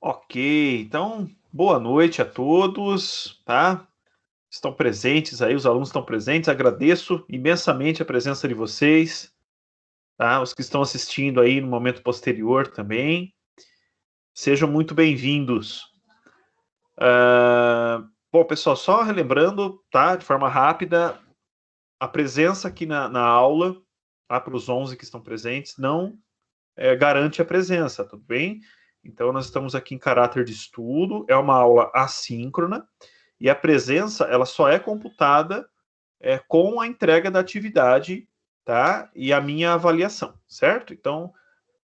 Ok, então, boa noite a todos, tá? Estão presentes aí, os alunos estão presentes, agradeço imensamente a presença de vocês, tá? Os que estão assistindo aí no momento posterior também, sejam muito bem-vindos. Bom, pessoal, só relembrando, tá? De forma rápida, a presença aqui na aula, tá? Para os 11 que estão presentes, não garante a presença, tudo bem? Então, nós estamos aqui em caráter de estudo, é uma aula assíncrona, e a presença, ela só é computada com a entrega da atividade, tá? E a minha avaliação, certo? Então,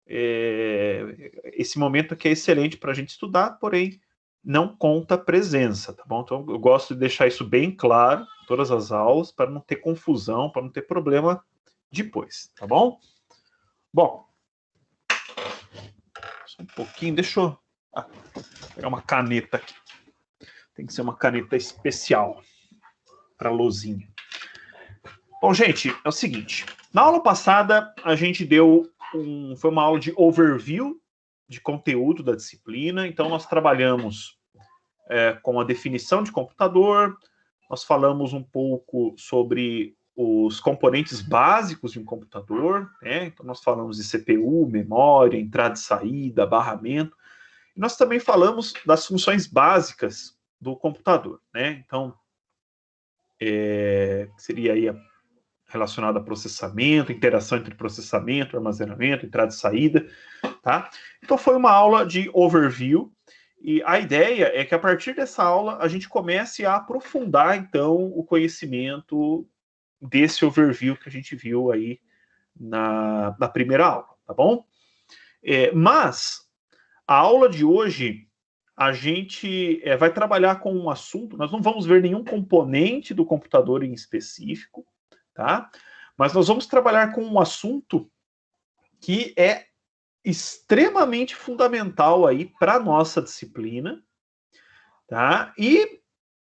esse momento aqui é excelente para a gente estudar, porém, não conta presença, tá bom? Então, eu gosto de deixar isso bem claro em todas as aulas, para não ter confusão, para não ter problema depois, tá bom? Bom, só um pouquinho, deixa eu pegar uma caneta aqui. Tem que ser uma caneta especial para lousinha. Bom, gente, é o seguinte. Na aula passada, a gente foi uma aula de overview de conteúdo da disciplina. Então, nós trabalhamos com a definição de computador, nós falamos um pouco sobre os componentes básicos de um computador, né? Então, nós falamos de CPU, memória, entrada e saída, barramento. E nós também falamos das funções básicas do computador, né? Então, seria aí relacionado a processamento, interação entre processamento, armazenamento, entrada e saída, tá? Então foi uma aula de overview e a ideia é que a partir dessa aula a gente comece a aprofundar então o conhecimento desse overview que a gente viu aí na primeira aula, tá bom? Mas a aula de hoje a gente vai trabalhar com um assunto, nós não vamos ver nenhum componente do computador em específico, tá? Mas nós vamos trabalhar com um assunto que é extremamente fundamental aí para a nossa disciplina, tá? E,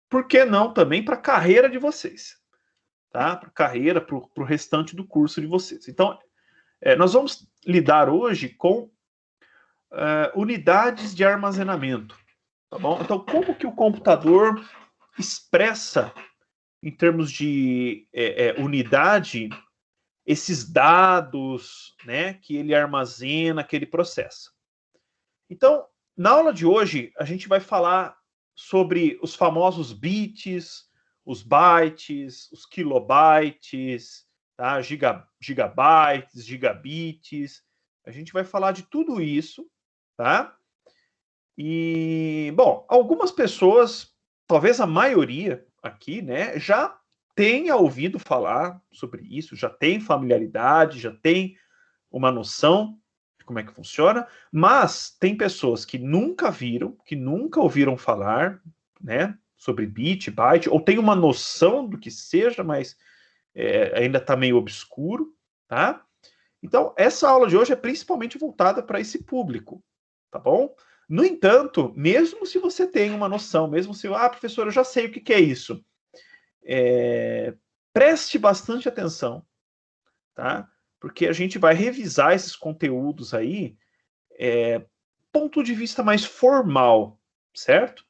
por que não, também para a carreira de vocês, tá? Para a carreira, para o restante do curso de vocês. Então, nós vamos lidar hoje com unidades de armazenamento, tá bom? Então, como que o computador expressa, em termos de unidade, esses dados, né, que ele armazena, que ele processa. Então, na aula de hoje, a gente vai falar sobre os famosos bits, os bytes, os kilobytes, tá? Gigabytes, gigabits. A gente vai falar de tudo isso, tá? E, bom, algumas pessoas, talvez a maioria aqui, né, já tenha ouvido falar sobre isso, já tem familiaridade, já tem uma noção de como é que funciona, mas tem pessoas que nunca viram, que nunca ouviram falar, né, sobre bit, byte, ou tem uma noção do que seja, mas ainda está meio obscuro, tá? Então, essa aula de hoje é principalmente voltada para esse público, tá bom? No entanto, mesmo se você tem uma noção, mesmo se, professor, eu já sei o que é isso, preste bastante atenção, tá? Porque a gente vai revisar esses conteúdos aí, ponto de vista mais formal, certo?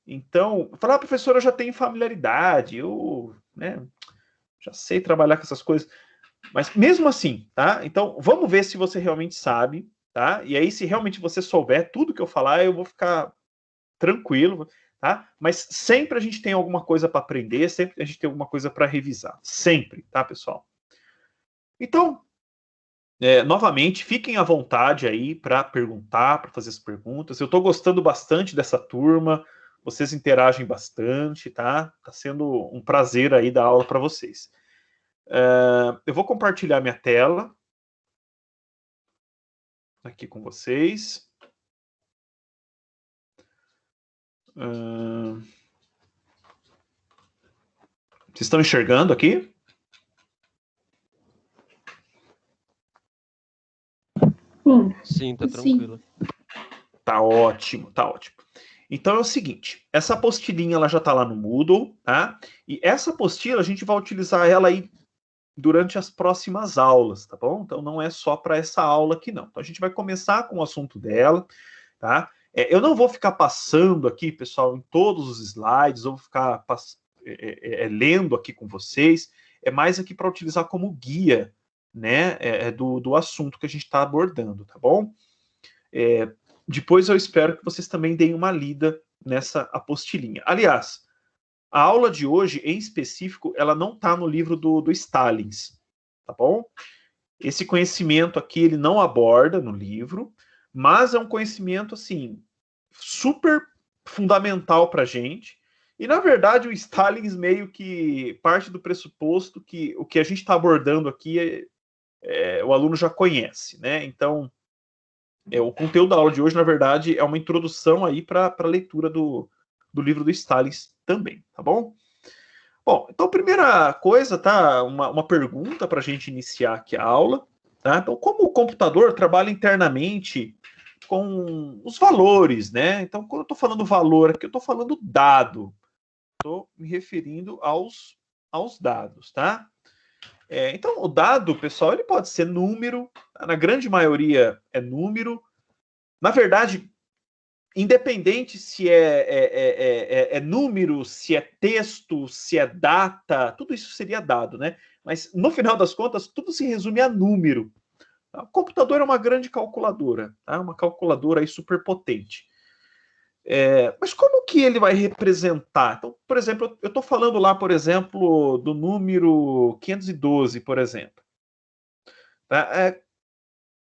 Então, falar, professor, eu já tenho familiaridade, eu, né, já sei trabalhar com essas coisas, mas mesmo assim, tá? Então, vamos ver se você realmente sabe, tá? E aí, se realmente você souber tudo que eu falar, eu vou ficar tranquilo, tá? Mas sempre a gente tem alguma coisa para aprender, sempre a gente tem alguma coisa para revisar, sempre, tá, pessoal? Então, novamente, fiquem à vontade aí para perguntar, para fazer as perguntas. Eu estou gostando bastante dessa turma, vocês interagem bastante, tá? Está sendo um prazer aí dar aula para vocês. Eu vou compartilhar minha tela aqui com vocês. Vocês estão enxergando aqui? Sim, tá tranquilo. Tá ótimo, tá ótimo. Então é o seguinte, essa apostilinha ela já está lá no Moodle, tá? E essa apostila a gente vai utilizar ela aí durante as próximas aulas, tá bom? Então não é só para essa aula aqui não. Então a gente vai começar com o assunto dela, tá? Eu não vou ficar passando aqui, pessoal, em todos os slides, eu vou ficar lendo aqui com vocês, é mais aqui para utilizar como guia, né, do assunto que a gente está abordando, tá bom? Depois eu espero que vocês também deem uma lida nessa apostilinha. Aliás, a aula de hoje, em específico, ela não está no livro do Stalins, tá bom? Esse conhecimento aqui, ele não aborda no livro, mas é um conhecimento, assim, super fundamental para a gente. E, na verdade, o Stalins meio que parte do pressuposto que o que a gente está abordando aqui o aluno já conhece, né? Então, o conteúdo da aula de hoje, na verdade, é uma introdução aí para a leitura do livro do Stalins também, tá bom? Bom, então, primeira coisa, tá? Uma pergunta para a gente iniciar aqui a aula, tá? Então, como o computador trabalha internamente com os valores, né? Então, quando eu estou falando valor aqui, eu estou falando dado. Estou me referindo aos dados, tá? Então, o dado, pessoal, ele pode ser número, na grande maioria é número. Na verdade, independente se é número, se é texto, se é data, tudo isso seria dado, né? Mas, no final das contas, tudo se resume a número. O computador é uma grande calculadora, tá? Uma calculadora aí super potente. Mas como que ele vai representar? Então, por exemplo, eu estou falando lá, por exemplo, do número 512, por exemplo. Tá?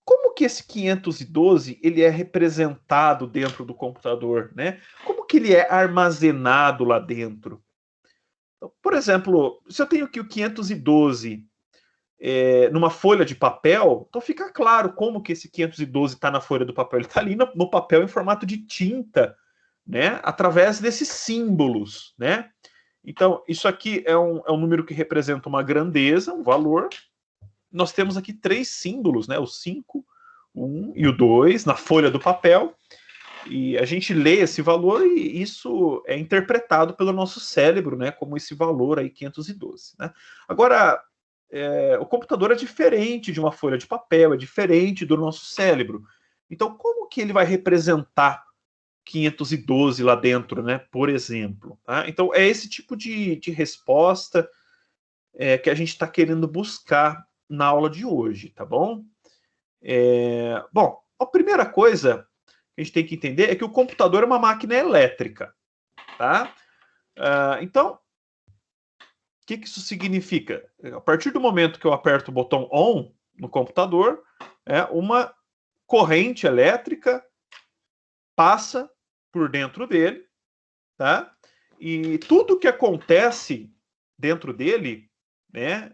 Como que esse 512 ele é representado dentro do computador, né? Como que ele é armazenado lá dentro? Então, por exemplo, se eu tenho aqui o 512 numa folha de papel, então fica claro como que esse 512 está na folha do papel. Ele está ali no papel em formato de tinta, né? Através desses símbolos, né? Então, isso aqui é um número que representa uma grandeza, um valor. Nós temos aqui 3 símbolos, né? O 5, o 1 e o 2 na folha do papel. E a gente lê esse valor e isso é interpretado pelo nosso cérebro, né? Como esse valor aí, 512. Né? Agora, o computador é diferente de uma folha de papel, é diferente do nosso cérebro. Então, como que ele vai representar 512 lá dentro, né? Por exemplo. Tá? Então, é esse tipo de resposta que a gente está querendo buscar na aula de hoje, tá bom? Bom, a primeira coisa que a gente tem que entender é que o computador é uma máquina elétrica, tá? Então, o que isso significa? A partir do momento que eu aperto o botão ON no computador, uma corrente elétrica passa por dentro dele, tá? E tudo que acontece dentro dele, né,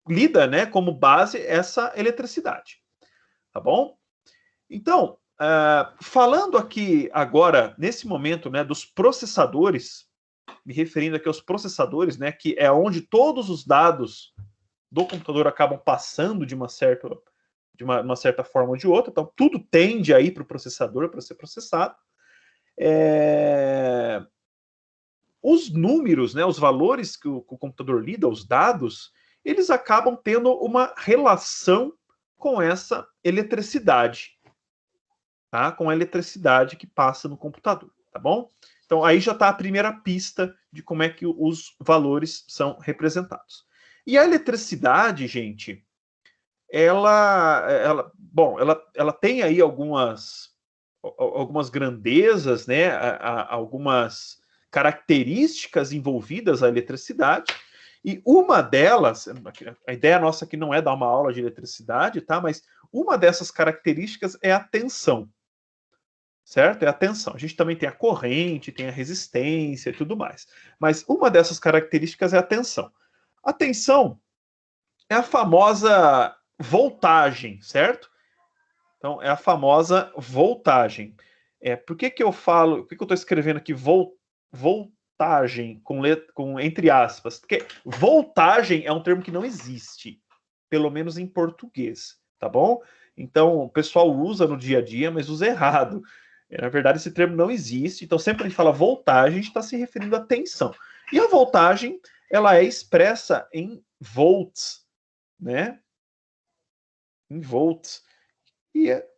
lida, né, como base essa eletricidade, tá bom? Então, falando aqui agora, nesse momento, né, dos processadores, me referindo aqui aos processadores, né, que é onde todos os dados do computador acabam passando de uma certa forma ou de outra, então tudo tende a ir para o processador para ser processado. Os números, né, os valores que o computador lida, os dados, eles acabam tendo uma relação com essa eletricidade, tá? Com a eletricidade que passa no computador, tá bom? Então aí já está a primeira pista de como é que os valores são representados. E a eletricidade, gente, ela tem aí algumas grandezas, né? Algumas características envolvidas à eletricidade. E uma delas, a ideia nossa aqui não é dar uma aula de eletricidade, tá? Mas uma dessas características é a tensão, certo? É a tensão. A gente também tem a corrente, tem a resistência e tudo mais. Mas uma dessas características é a tensão. A tensão é a famosa voltagem, certo? Então, é a famosa voltagem. Por que eu falo, por que eu estou escrevendo aqui voltagem com entre aspas? Porque voltagem é um termo que não existe, pelo menos em português, tá bom? Então, o pessoal usa no dia a dia, mas usa errado. Na verdade, esse termo não existe. Então, sempre que a gente fala voltagem, a gente está se referindo à tensão. E a voltagem, ela é expressa em volts, né? Em volts.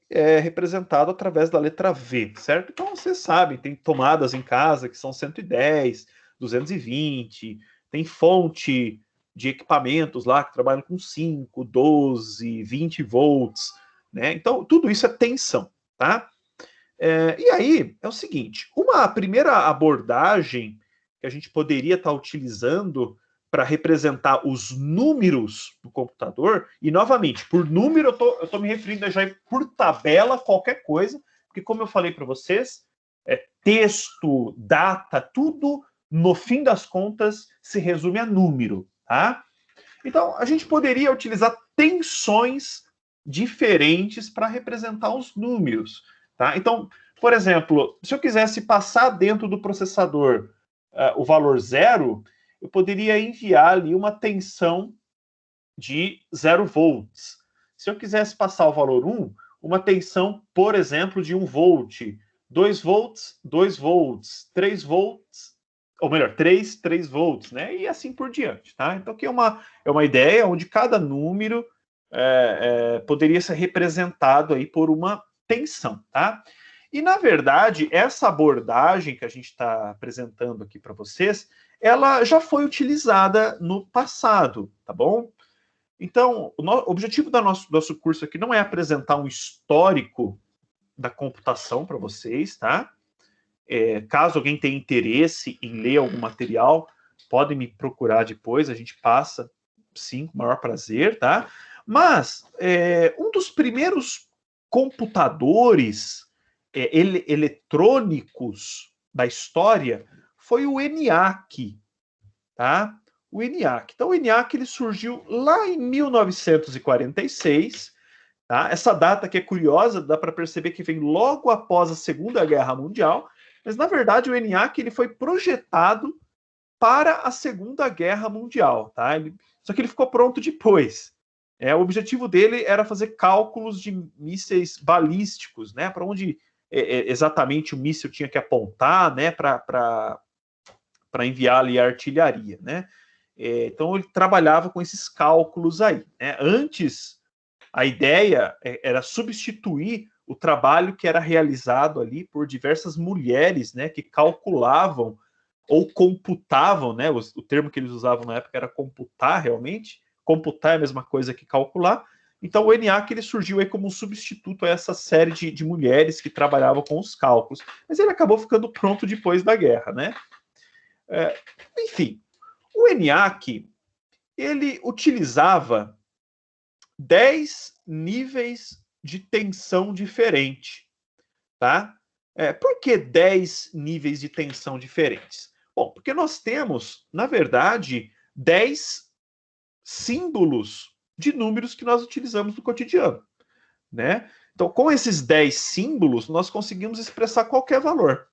é representado através da letra V, certo? Então, vocês sabem, tem tomadas em casa que são 110, 220, tem fonte de equipamentos lá que trabalham com 5, 12, 20 volts, né? Então, tudo isso é tensão, tá? E aí, é o seguinte, uma primeira abordagem que a gente poderia estar utilizando para representar os números do computador, e novamente, por número eu tô me referindo já por tabela, qualquer coisa, porque como eu falei para vocês, texto, data, tudo, no fim das contas, se resume a número, tá? Então, a gente poderia utilizar tensões diferentes para representar os números, tá? Então, por exemplo, se eu quisesse passar dentro do processador o valor 0, eu poderia enviar ali uma tensão de 0 volts. Se eu quisesse passar o valor 1, uma tensão, por exemplo, de 1 volt, 2 volts, 2 volts, 3 volts, ou melhor, 3 volts, né? E assim por diante, tá? Então aqui é uma ideia onde cada número poderia ser representado aí por uma tensão, tá? E, na verdade, essa abordagem que a gente está apresentando aqui para vocês, ela já foi utilizada no passado, tá bom? Então, o objetivo do nosso curso aqui não é apresentar um histórico da computação para vocês, tá? Caso alguém tenha interesse em ler algum material, podem me procurar depois, a gente passa, sim, com o maior prazer, tá? Mas, um dos primeiros computadores eletrônicos da história foi o ENIAC, tá? O ENIAC. Então, o ENIAC ele surgiu lá em 1946, tá? Essa data que é curiosa, dá para perceber que vem logo após a Segunda Guerra Mundial, mas, na verdade, o ENIAC ele foi projetado para a Segunda Guerra Mundial, tá? Só que ele ficou pronto depois. O objetivo dele era fazer cálculos de mísseis balísticos, né? Para onde exatamente o míssil tinha que apontar, né? Para enviar ali a artilharia, né? Então ele trabalhava com esses cálculos aí, né? Antes, a ideia era substituir o trabalho que era realizado ali por diversas mulheres, né? Que calculavam ou computavam, né? O termo que eles usavam na época era computar realmente. Computar é a mesma coisa que calcular. Então o ENIAC ele surgiu aí como um substituto a essa série de mulheres que trabalhavam com os cálculos. Mas ele acabou ficando pronto depois da guerra, né? Enfim, o ENIAC ele utilizava 10 níveis de tensão diferente, tá? Por que 10 níveis de tensão diferentes? Bom, porque nós temos, na verdade, 10 símbolos de números que nós utilizamos no cotidiano, né? Então, com esses 10 símbolos, nós conseguimos expressar qualquer valor.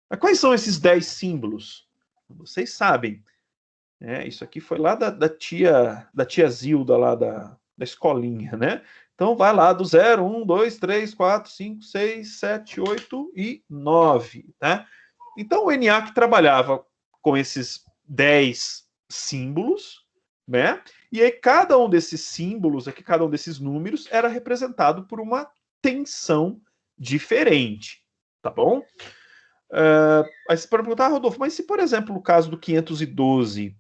Mas quais são esses 10 símbolos? Vocês sabem. Isso aqui foi lá da tia Zilda, lá da escolinha, né? Então, vai lá do 0, 1, 2, 3, 4, 5, 6, 7, 8 e 9, né? Então, o ENIAC trabalhava com esses 10 símbolos, né? E aí, cada um desses símbolos, aqui, cada um desses números, era representado por uma tensão diferente, tá bom? Aí você pode perguntar, Rodolfo, mas se, por exemplo, no caso do 512,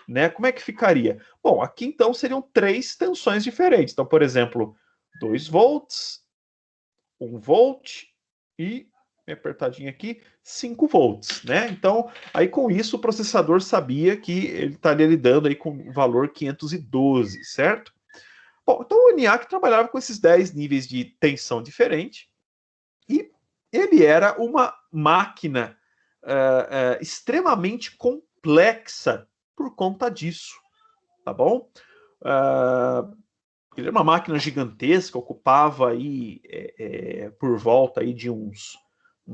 né, como é que ficaria? Bom, aqui então seriam 3 tensões diferentes. Então, por exemplo, 2 volts, 1 volt e, apertadinho aqui, 5 volts, né? Então, aí com isso o processador sabia que ele estaria lidando aí com o valor 512, certo? Bom, então o ENIAC trabalhava com esses 10 níveis de tensão diferente e ele era uma máquina extremamente complexa por conta disso, tá bom? Ele era uma máquina gigantesca, ocupava aí por volta aí de uns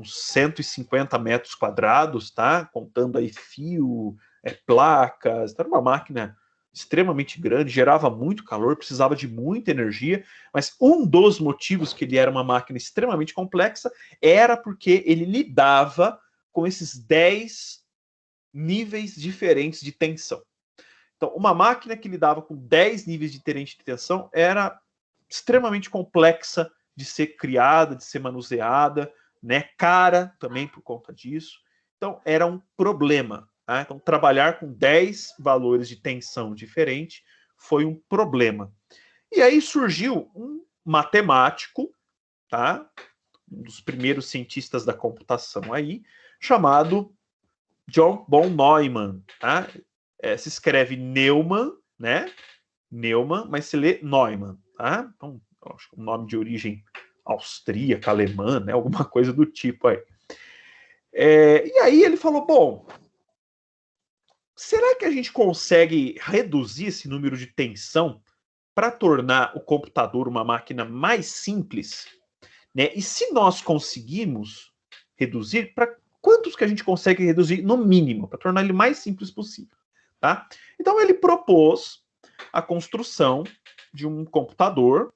150 metros quadrados, tá? Contando aí fio, placas, era uma máquina extremamente grande, gerava muito calor, precisava de muita energia, mas um dos motivos que ele era uma máquina extremamente complexa era porque ele lidava com esses 10 níveis diferentes de tensão. Então, uma máquina que lidava com 10 níveis diferentes de tensão era extremamente complexa de ser criada, de ser manuseada, né? Cara também por conta disso. Então, era um problema. Tá? Então, trabalhar com 10 valores de tensão diferente foi um problema. E aí surgiu um matemático, tá? Um dos primeiros cientistas da computação aí, chamado John von Neumann. Tá? Se escreve Neumann, né? Neumann, mas se lê Neumann. Tá? Então, acho que um nome de origem austríaca, alemã, né? Alguma coisa do tipo aí. E aí ele falou, bom, será que a gente consegue reduzir esse número de tensão para tornar o computador uma máquina mais simples? Né? E se nós conseguimos reduzir, para quantos que a gente consegue reduzir no mínimo, para tornar ele mais simples possível? Tá? Então ele propôs a construção de um computador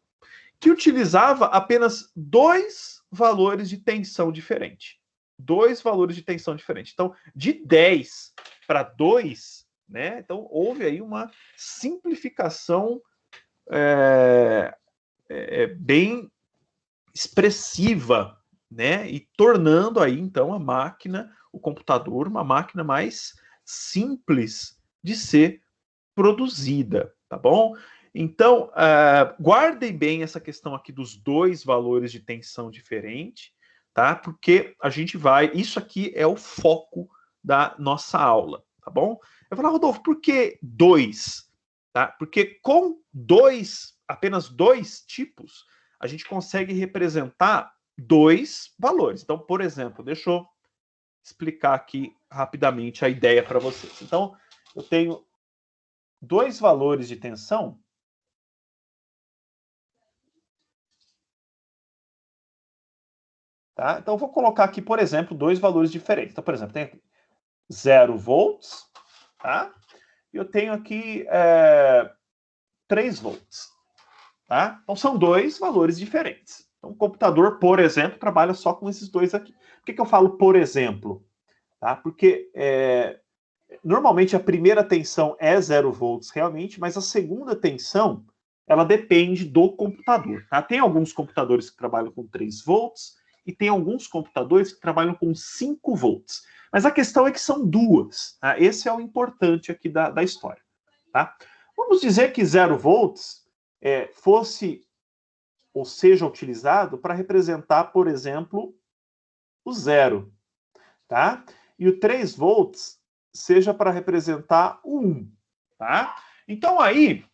que utilizava apenas 2 valores de tensão diferentes. 2 valores de tensão diferentes. Então, de 10 para 2, né? Então, houve aí uma simplificação bem expressiva, né? E tornando aí, então, a máquina, o computador, uma máquina mais simples de ser produzida, tá bom? Então, guardem bem essa questão aqui dos 2 valores de tensão diferente, tá? Porque a gente vai... Isso aqui é o foco da nossa aula, tá bom? Eu vou falar, Rodolfo, por que 2? Tá? Porque com apenas 2 tipos, a gente consegue representar 2 valores. Então, por exemplo, deixa eu explicar aqui rapidamente a ideia para vocês. Então, eu tenho 2 valores de tensão. Tá? Então, eu vou colocar aqui, por exemplo, 2 valores diferentes. Então, por exemplo, tem aqui 0 volts, tá? E eu tenho aqui 3 volts. Tá? Então, são 2 valores diferentes. Então, o computador, por exemplo, trabalha só com esses 2 aqui. Por que eu falo por exemplo? Tá? Porque normalmente a primeira tensão é 0 volts realmente, mas a segunda tensão ela depende do computador. Tá? Tem alguns computadores que trabalham com 3 volts e tem alguns computadores que trabalham com 5 volts. Mas a questão é que são 2. Tá? Esse é o importante aqui da história. Tá? Vamos dizer que 0 volts fosse ou seja utilizado para representar, por exemplo, o 0. Tá? E o 3 volts seja para representar o 1. Tá? Então aí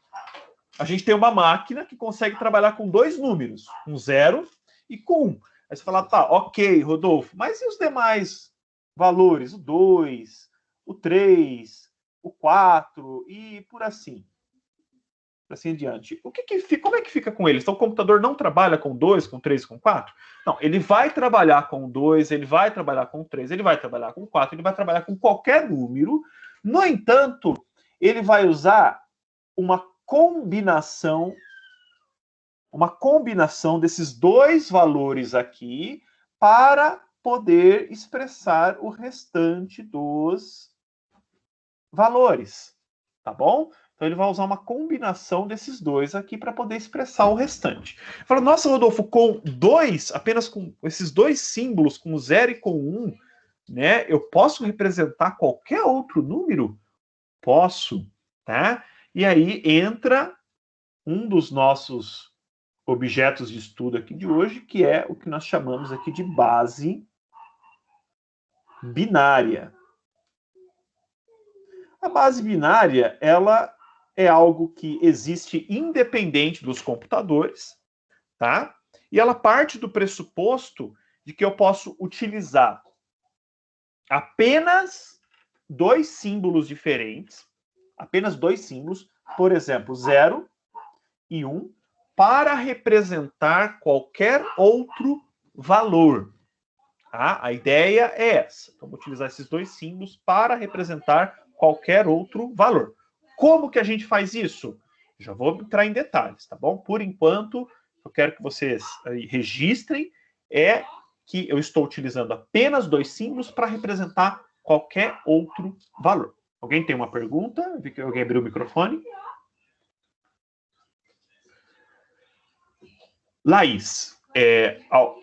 a gente tem uma máquina que consegue trabalhar com 2 números, um 0 e com 1. Aí você fala, tá, ok, Rodolfo, mas e os demais valores? O 2, o 3, o 4 e por assim em diante. Como é que fica com eles? Então o computador não trabalha com 2, com 3, com 4? Não, ele vai trabalhar com 2, ele vai trabalhar com 3, ele vai trabalhar com 4, ele vai trabalhar com qualquer número. No entanto, ele vai usar uma combinação desses 2 valores aqui para poder expressar o restante dos valores, tá bom? Então ele vai usar uma combinação desses 2 aqui para poder expressar o restante. Fala, nossa, Rodolfo, com 2, apenas com esses 2 símbolos, com 0 e com 1, né? Eu posso representar qualquer outro número? Posso, tá? E aí entra um dos nossos objetos de estudo aqui de hoje, que é o que nós chamamos aqui de base binária. A base binária, ela é algo que existe independente dos computadores, tá? E ela parte do pressuposto de que eu posso utilizar apenas 2 símbolos diferentes, apenas 2 símbolos, por exemplo, 0 e 1, para representar qualquer outro valor. Tá? A ideia é essa. Então, vou utilizar esses 2 símbolos para representar qualquer outro valor. Como que a gente faz isso? Já vou entrar em detalhes, tá bom? Por enquanto, eu quero que vocês registrem que eu estou utilizando apenas 2 símbolos para representar qualquer outro valor. Alguém tem uma pergunta? Vi que alguém abriu o microfone. Laís,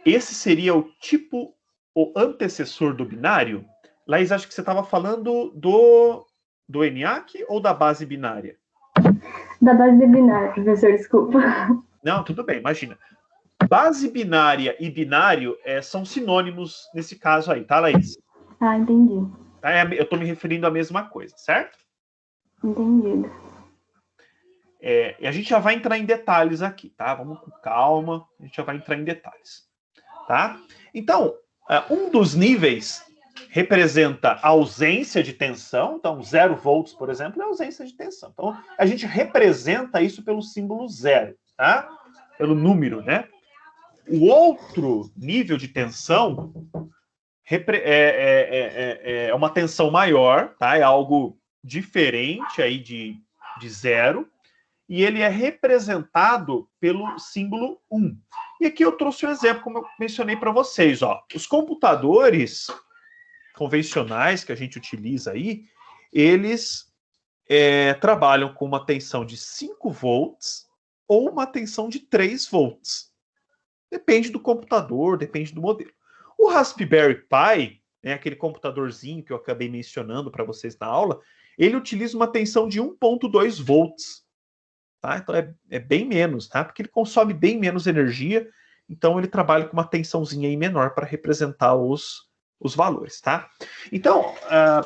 esse seria o tipo, o antecessor do binário? Laís, acho que você estava falando do ENIAC ou da base binária? Da base binária, professor, desculpa. Não, tudo bem, imagina. Base binária e binário são sinônimos nesse caso aí, tá, Laís? Ah, entendi. Eu estou me referindo à mesma coisa, certo? Entendido. E a gente já vai entrar em detalhes aqui, tá? Vamos com calma, a gente já vai entrar em detalhes, tá? Então, um dos níveis representa a ausência de tensão, então 0 volts, por exemplo, é ausência de tensão. Então, a gente representa isso pelo símbolo 0, tá? Pelo número, né? O outro nível de tensão é uma tensão maior, tá? É algo diferente aí de 0, e ele é representado pelo símbolo 1. E aqui eu trouxe um exemplo, como eu mencionei para vocês, ó. Os computadores convencionais que a gente utiliza aí, eles trabalham com uma tensão de 5 volts ou uma tensão de 3 volts. Depende do computador, depende do modelo. O Raspberry Pi, né, aquele computadorzinho que eu acabei mencionando para vocês na aula, ele utiliza uma tensão de 1.2 volts. Tá? Então é bem menos, tá? Porque ele consome bem menos energia, então ele trabalha com uma tensãozinha aí menor para representar os valores, tá? Então,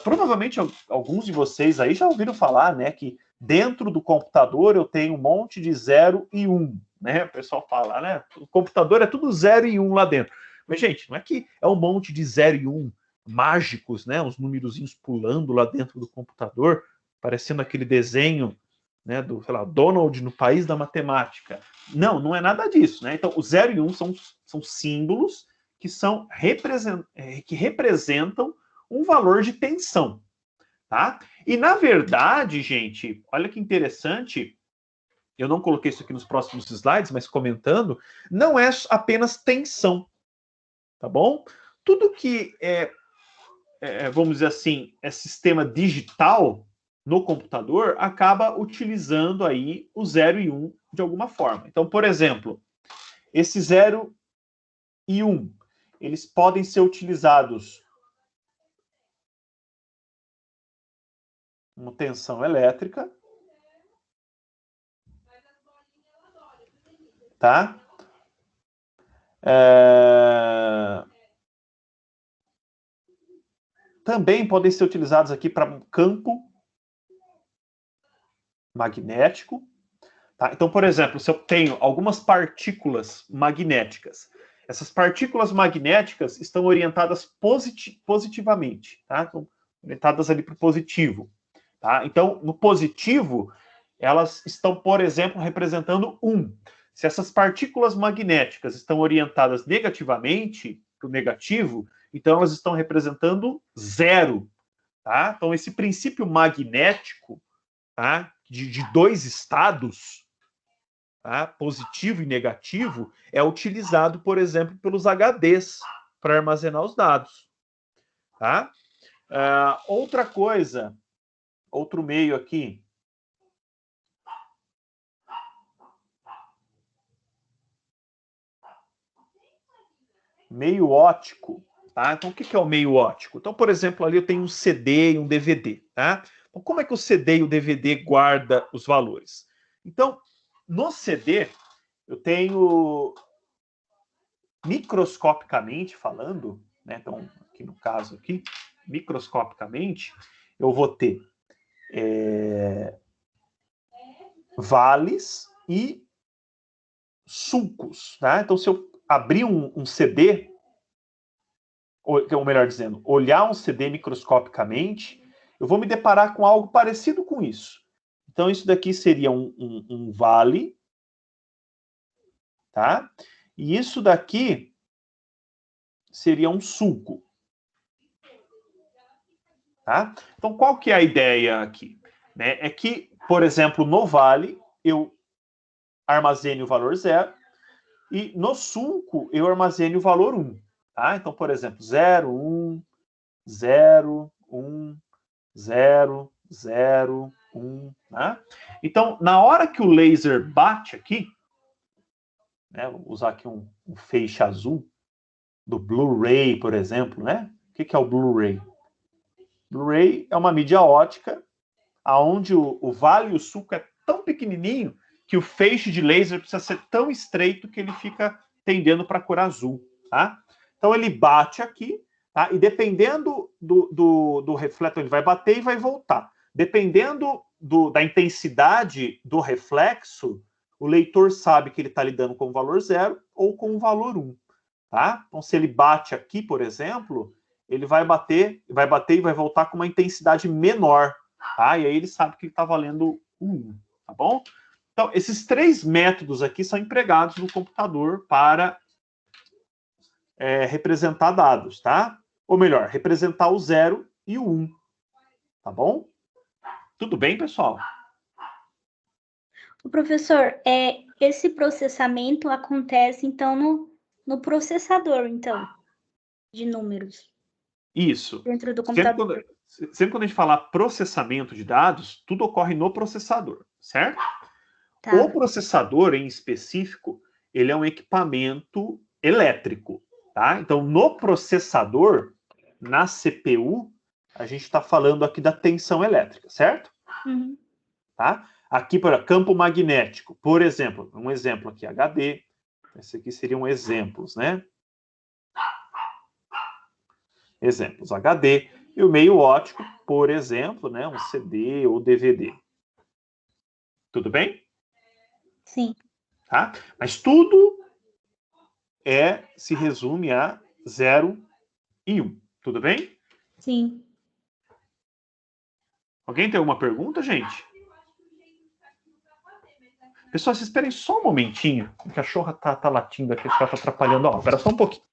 provavelmente alguns de vocês aí já ouviram falar, né, que dentro do computador eu tenho um monte de 0 e 1, né? O pessoal fala, né? O computador é tudo 0 e 1 lá dentro. Mas, gente, não é que é um monte de 0 e 1 mágicos, né? Uns numerozinhos pulando lá dentro do computador, parecendo aquele desenho, né, do, sei lá, Donald no País da Matemática. Não, não é nada disso, né? Então, o 0 e 1 são símbolos que representam um valor de tensão, tá? E, na verdade, gente, olha que interessante, eu não coloquei isso aqui nos próximos slides, mas comentando, não é apenas tensão, tá bom? Tudo que vamos dizer assim, é sistema digital no computador, acaba utilizando aí o 0 e 1 de alguma forma. Então, por exemplo, esse 0 e 1, eles podem ser utilizados como tensão elétrica, tá? Também podem ser utilizados aqui para um campo magnético. Tá? Então, por exemplo, se eu tenho algumas partículas magnéticas, essas partículas magnéticas estão orientadas positivamente, tá? Estão orientadas ali para o positivo. Tá? Então, no positivo, elas estão, por exemplo, representando 1. Se essas partículas magnéticas estão orientadas negativamente para o negativo, então elas estão representando 0. Tá? Então, esse princípio magnético, tá, de dois estados, tá, positivo e negativo, é utilizado, por exemplo, pelos HDs para armazenar os dados. Tá? Outra coisa, outro meio aqui, meio óptico, tá? Então, o que é o meio óptico? Então, por exemplo, ali eu tenho um CD e um DVD, tá? Então, como é que o CD e o DVD guarda os valores? Então, no CD, eu tenho, microscopicamente falando, né? Então, aqui no caso aqui, microscopicamente, eu vou ter vales e sulcos, tá? Então, se eu abrir um CD, ou melhor dizendo, olhar um CD microscopicamente, eu vou me deparar com algo parecido com isso. Então, isso daqui seria um vale, tá? E isso daqui seria um sulco. Tá? Então, qual que é a ideia aqui? Né? É que, por exemplo, no vale, eu armazene o valor 0, e no sulco eu armazene o valor 1. Tá? Então, por exemplo, 0, 1, 0, 1, 0, 0, 1. Tá? Então, na hora que o laser bate aqui, né? Vou usar aqui um feixe azul do Blu-ray, por exemplo, né? O que é o Blu-ray? Blu-ray é uma mídia ótica onde o vale e o sulco é tão pequenininho que o feixe de laser precisa ser tão estreito que ele fica tendendo para a cor azul, tá? Então ele bate aqui, tá? E dependendo do refletor, ele vai bater e vai voltar. Dependendo da intensidade do reflexo, o leitor sabe que ele está lidando com o valor 0 ou com o valor 1, tá? Então se ele bate aqui, por exemplo, ele vai bater e vai voltar com uma intensidade menor, tá? E aí ele sabe que ele está valendo 1, tá bom? Então, esses 3 métodos aqui são empregados no computador para representar dados, tá? Ou melhor, representar o 0 e o 1, tá bom? Tudo bem, pessoal? O professor, esse processamento acontece, então, no processador, então, de números. Isso. Dentro do computador. Sempre quando a gente falar processamento de dados, tudo ocorre no processador, certo? Tá. O processador, em específico, ele é um equipamento elétrico, tá? Então, no processador, na CPU, a gente está falando aqui da tensão elétrica, certo? Uhum. Tá? Aqui, para campo magnético, por exemplo, um exemplo aqui, HD. Esse aqui seriam exemplos, né? Exemplos, HD. E o meio óptico, por exemplo, né? Um CD ou DVD. Tudo bem? Sim. Tá? Mas tudo se resume a 0 e 1. Tudo bem? Sim. Alguém tem alguma pergunta, gente? Pessoal, vocês esperem só um momentinho. A cachorra tá latindo aqui, ela tá atrapalhando. Ó, espera só um pouquinho.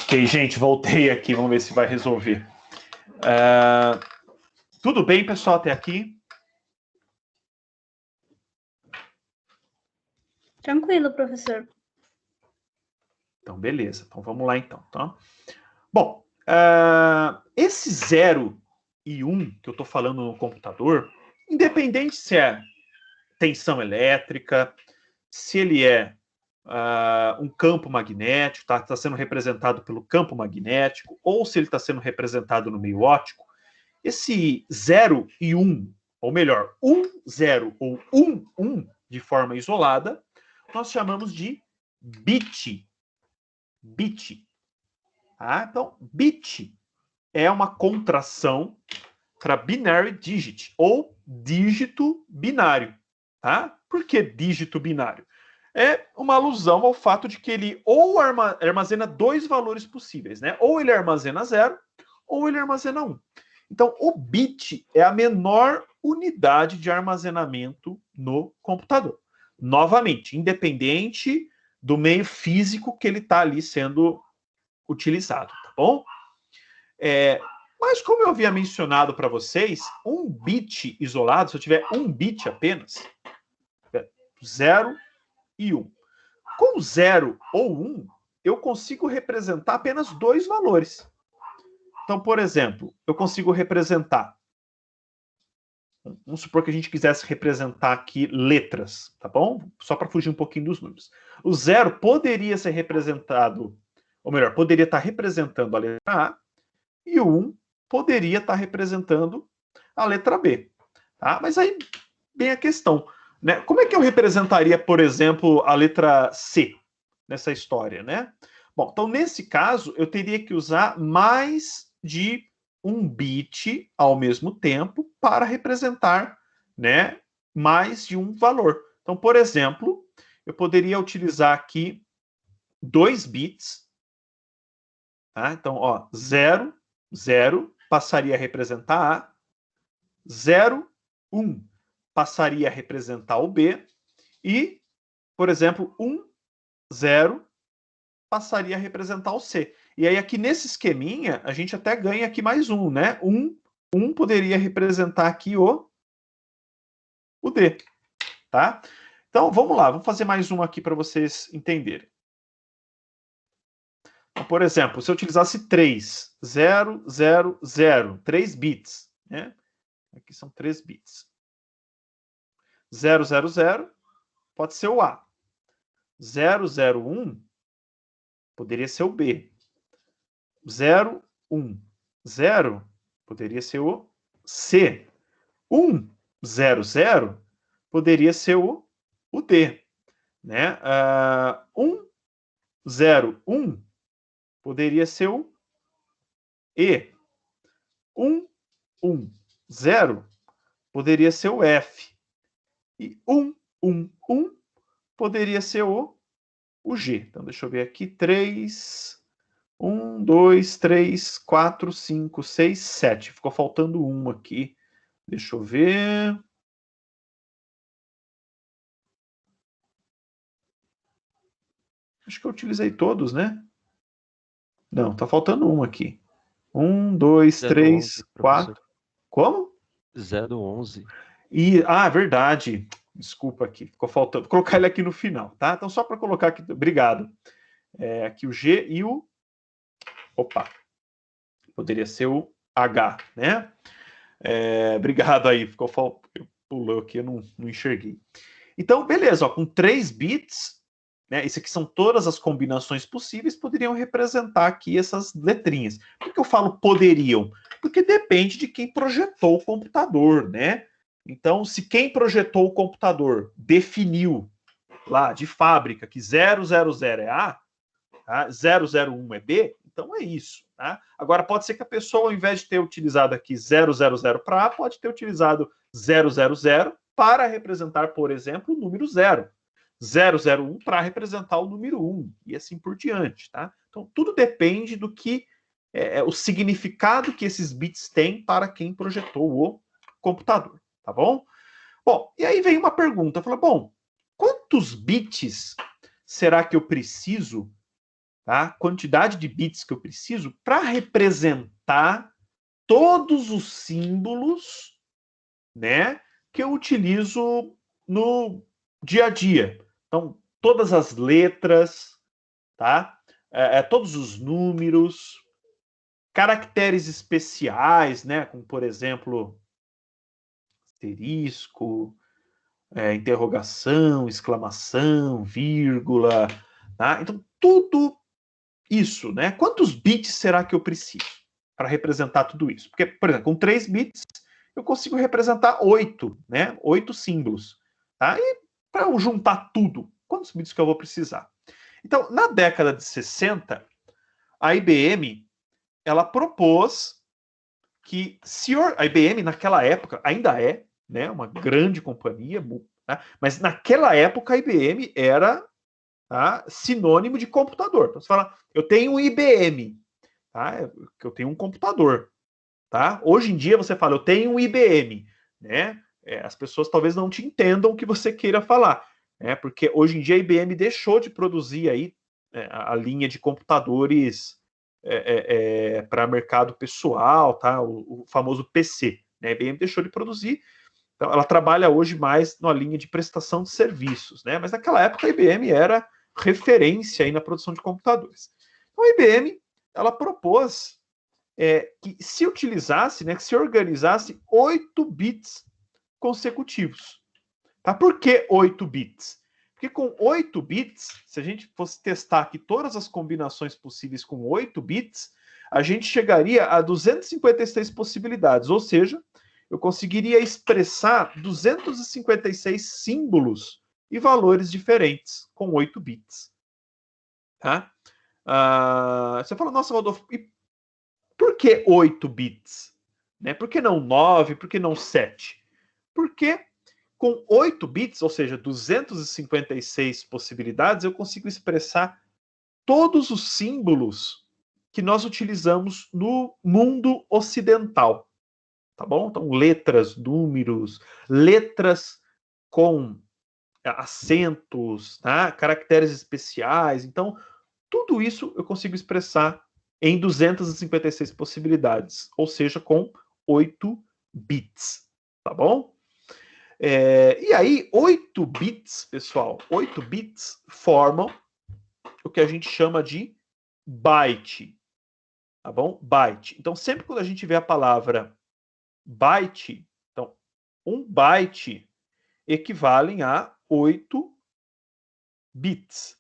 Ok, gente, voltei aqui. Vamos ver se vai resolver. Tudo bem, pessoal, até aqui? Tranquilo, professor. Então, beleza. Então, vamos lá, então. Tá? Bom, esse 0 e 1 que eu estou falando no computador, independente se é tensão elétrica, se ele é um campo magnético, está sendo representado pelo campo magnético, ou se ele está sendo representado no meio óptico, esse 0 e 1, ou melhor, 1, 0 ou 1, 1, de forma isolada, nós chamamos de bit. Bit. Tá? Então, bit é uma contração para binary digit, ou dígito binário. Tá? Por que dígito binário? É uma alusão ao fato de que ele ou armazena 2 valores possíveis, né? Ou ele armazena 0, ou ele armazena 1. Então, o bit é a menor unidade de armazenamento no computador. Novamente, independente do meio físico que ele está ali sendo utilizado, tá bom? Mas como eu havia mencionado para vocês, um bit isolado, se eu tiver um bit apenas, 0 e 1. Com 0 ou 1, eu consigo representar apenas 2 valores. Então, por exemplo, eu consigo representar, vamos supor que a gente quisesse representar aqui letras, tá bom? Só para fugir um pouquinho dos números. O 0 poderia ser representado, ou melhor, poderia estar representando a letra A, e o 1 poderia estar representando a letra B. Tá? Mas aí vem a questão, né? Como é que eu representaria, por exemplo, a letra C nessa história, né? Bom, então nesse caso eu teria que usar mais de um bit ao mesmo tempo para representar, né, mais de um valor. Então, por exemplo, eu poderia utilizar aqui 2 bits, tá? Então, ó, 0, 0 passaria a representar A, 0, 1 passaria a representar o B e, por exemplo, 1, 0 passaria a representar o C. E aí aqui nesse esqueminha, a gente até ganha aqui mais um, né? 1 poderia representar aqui o D, tá? Então, vamos lá, vamos fazer mais um aqui para vocês entenderem. Então, por exemplo, se eu utilizasse 3, 0, 0, 0, 3 bits, né? Aqui são 3 bits. 0, 0, 0 pode ser o A. 0, 0, 1 poderia ser o B. 0, 1, 0 poderia ser o C. 1, 0, 0 poderia ser o D. Né? 1, 0, 1 poderia ser o E. 1, 1, 0 poderia ser o F. E 1, 1, 1 poderia ser o G. Então, deixa eu ver aqui. 3, 1, 2, 3, 4, 5, 6, 7. Ficou faltando um aqui. Deixa eu ver. Acho que eu utilizei todos, né? Não, tá faltando um aqui. 1, 2, 3, 4. Como? 011. Verdade. Desculpa aqui, ficou faltando. Vou colocar ele aqui no final, tá? Então, só para colocar aqui. Obrigado. Aqui o G e o. Opa. Poderia ser o H, né? Obrigado aí. Pulou aqui, eu não enxerguei. Então, beleza, ó, com 3 bits, né? Isso aqui são todas as combinações possíveis, poderiam representar aqui essas letrinhas. Por que eu falo poderiam? Porque depende de quem projetou o computador, né? Então, se quem projetou o computador definiu lá de fábrica que 000 é A, tá? 001 é B, então é isso. Tá? Agora, pode ser que a pessoa, ao invés de ter utilizado aqui 000 para A, pode ter utilizado 000 para representar, por exemplo, o número 0. 001 para representar o número 1, e assim por diante. Tá? Então, tudo depende do que o significado que esses bits têm para quem projetou o computador. Tá bom? Bom, e aí vem uma pergunta. Fala, bom, quantos bits será que eu preciso, tá? Quantidade de bits que eu preciso para representar todos os símbolos, né, que eu utilizo no dia a dia. Então, todas as letras, tá? Todos os números, caracteres especiais, né, como por exemplo asterisco, interrogação, exclamação, vírgula, tá? Então, tudo isso, né? Quantos bits será que eu preciso para representar tudo isso? Porque, por exemplo, com 3 bits, eu consigo representar 8, né? 8 símbolos. Tá? E para eu juntar tudo, quantos bits que eu vou precisar? Então, na década de 60, a IBM, ela propôs que a IBM, naquela época, ainda é, né, uma grande companhia, né, mas naquela época a IBM era, tá, sinônimo de computador. Então você fala, eu tenho um IBM, tá, eu tenho um computador. Tá? Hoje em dia você fala, eu tenho um IBM. Né? As pessoas talvez não te entendam o que você queira falar. Né? Porque hoje em dia a IBM deixou de produzir aí, a linha de computadores para mercado pessoal, tá? O famoso PC. Né? A IBM deixou de produzir, então ela trabalha hoje mais na linha de prestação de serviços. Né? Mas naquela época a IBM era referência aí na produção de computadores. Então a IBM ela propôs que se utilizasse, né, que se organizasse 8 bits consecutivos. Tá? Por que 8 bits? Porque com 8 bits, se a gente fosse testar aqui todas as combinações possíveis com 8 bits, a gente chegaria a 256 possibilidades, ou seja, eu conseguiria expressar 256 símbolos e valores diferentes com 8 bits. Tá? Você fala, nossa, Rodolfo, e por que 8 bits? Né? Por que não 9? Por que não 7? Porque com 8 bits, ou seja, 256 possibilidades, eu consigo expressar todos os símbolos que nós utilizamos no mundo ocidental. tá bom? Então, letras, números, letras com acentos, tá? Caracteres especiais. Então, tudo isso eu consigo expressar em 256 possibilidades, ou seja, com 8 bits, tá bom? E aí, 8 bits, pessoal, 8 bits formam o que a gente chama de byte, tá bom? Byte. Então, sempre quando a gente vê a palavra byte, então, um byte equivalem a 8 bits.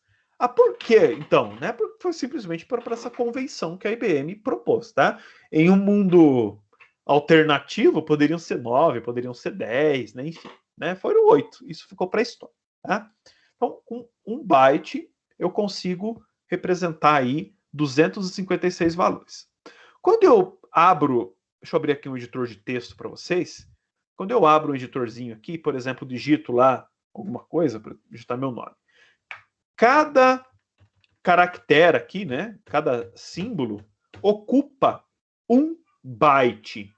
Por quê, então? Né? Porque foi simplesmente por essa convenção que a IBM propôs, tá? Em um mundo alternativo, poderiam ser 9, poderiam ser 10, né? Enfim, né? Foram 8. Isso ficou para a história, tá? Então, com um byte, eu consigo representar aí 256 valores. Quando eu abro, deixa eu abrir aqui um editor de texto para vocês. Quando eu abro um editorzinho aqui, por exemplo, digito lá alguma coisa para digitar meu nome. Cada caractere aqui, né? Cada símbolo ocupa um byte.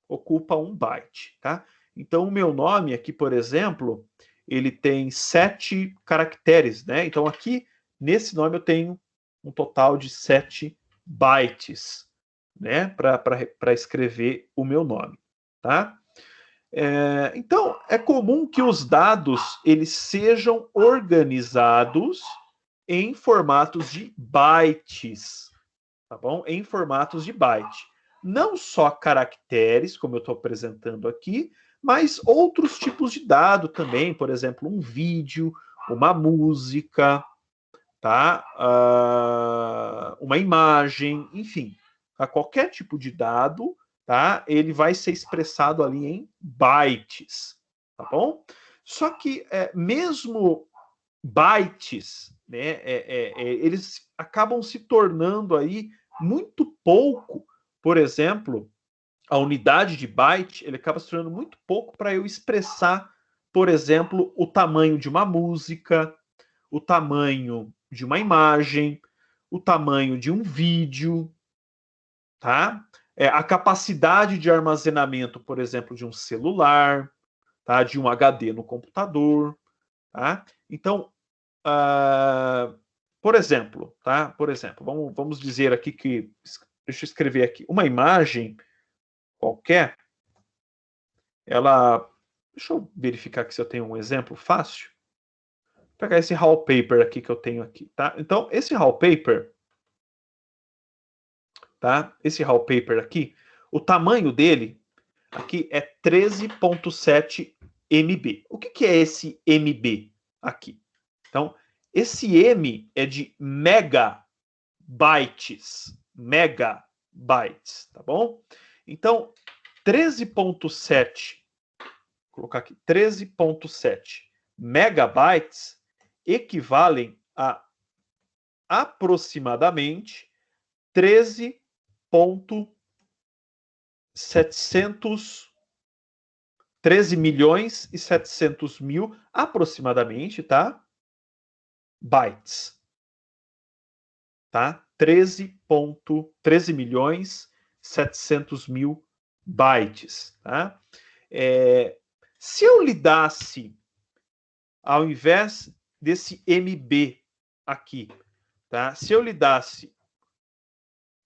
Ocupa um byte, tá? Então, o meu nome aqui, por exemplo, ele tem 7 caracteres, né? Então, aqui, nesse nome, eu tenho um total de 7 bytes, né? Para escrever o meu nome, tá? Então, é comum que os dados eles sejam organizados em formatos de bytes, tá bom? Em formatos de byte. Não só caracteres, como eu estou apresentando aqui, mas outros tipos de dado também, por exemplo, um vídeo, uma música, tá? Uma imagem, enfim, qualquer tipo de dado, tá? Ele vai ser expressado ali em bytes, tá bom? Só que mesmo bytes, né, eles acabam se tornando aí muito pouco, por exemplo, a unidade de byte, ele acaba se tornando muito pouco para eu expressar, por exemplo, o tamanho de uma música, o tamanho de uma imagem, o tamanho de um vídeo, tá? A capacidade de armazenamento, por exemplo, de um celular, tá? De um HD no computador, tá? Então, por exemplo, tá? Por exemplo, vamos dizer aqui que, deixa eu escrever aqui, uma imagem qualquer, ela, deixa eu verificar aqui se eu tenho um exemplo fácil. Vou pegar esse wallpaper aqui que eu tenho aqui, tá? Então, esse wallpaper, tá? Esse wallpaper aqui, o tamanho dele aqui é 13.7 MB. O que é esse MB aqui? Então, esse M é de megabytes. Megabytes, tá bom? Então, 13.7, vou colocar aqui, 13.7 megabytes equivalem a aproximadamente 13 milhões e 700 mil, aproximadamente, tá? Bytes. Tá? 13 milhões 700 mil bytes. Tá? Se eu lidasse, ao invés desse MB aqui, tá? Se eu lidasse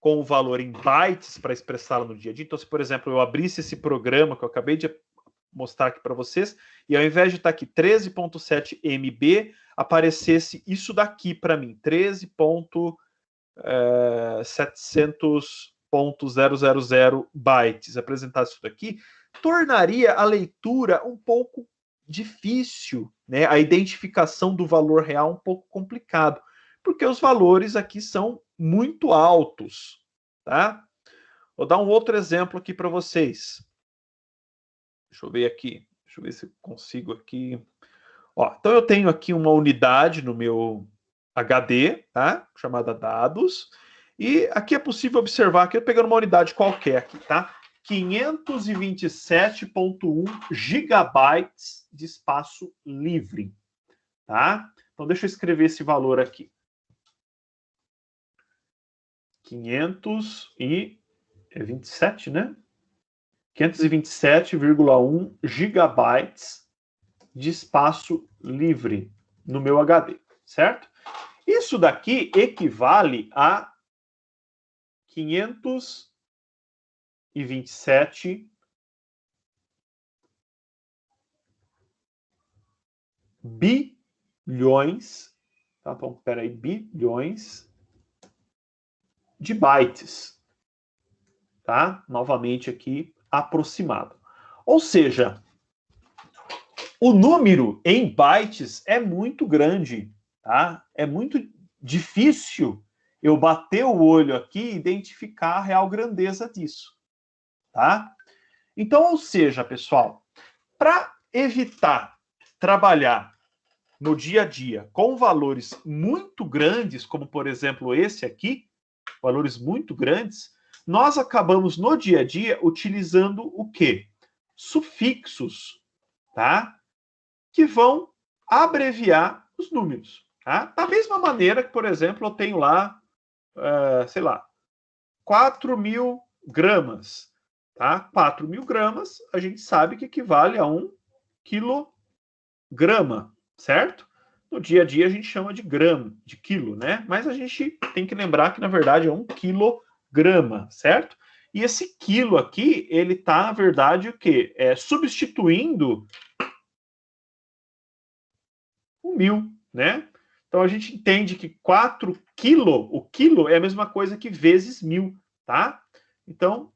com o valor em bytes para expressá-lo no dia a dia, então se, por exemplo, eu abrisse esse programa que eu acabei de mostrar aqui para vocês, e ao invés de estar aqui 13.7 MB, aparecesse isso daqui para mim, 13.700.000 bytes, apresentasse isso daqui, tornaria a leitura um pouco difícil, né? A identificação do valor real um pouco complicado, porque os valores aqui são muito altos, tá? Vou dar um outro exemplo aqui para vocês. Deixa eu ver aqui. Deixa eu ver se eu consigo aqui. Ó, então eu tenho aqui uma unidade no meu HD, tá? Chamada dados. E aqui é possível observar que eu pegando uma unidade qualquer aqui, tá? 527.1 gigabytes de espaço livre, tá? Então deixa eu escrever esse valor aqui. 527, né? 527,1 gigabytes de espaço livre no meu HD, certo? Isso daqui equivale a 527 bilhões, tá bom? Peraí, bilhões de bytes, tá? Novamente aqui, aproximado. Ou seja, o número em bytes é muito grande, tá? É muito difícil eu bater o olho aqui e identificar a real grandeza disso, tá? Então, ou seja, pessoal, para evitar trabalhar no dia a dia com valores muito grandes, como por exemplo esse aqui, valores muito grandes, nós acabamos no dia a dia utilizando o quê? Sufixos, tá? Que vão abreviar os números, tá? Da mesma maneira que, por exemplo, eu tenho lá, sei lá, 4.000 gramas, tá? 4.000 gramas, a gente sabe que equivale a 1 quilograma, certo? No dia a dia a gente chama de grama, de quilo, né? Mas a gente tem que lembrar que, na verdade, é 1 quilograma, certo? E esse quilo aqui, ele está, na verdade, o quê? Substituindo o 1.000, né? Então a gente entende que 4 quilo, o quilo é a mesma coisa que vezes 1.000, tá? Então, vou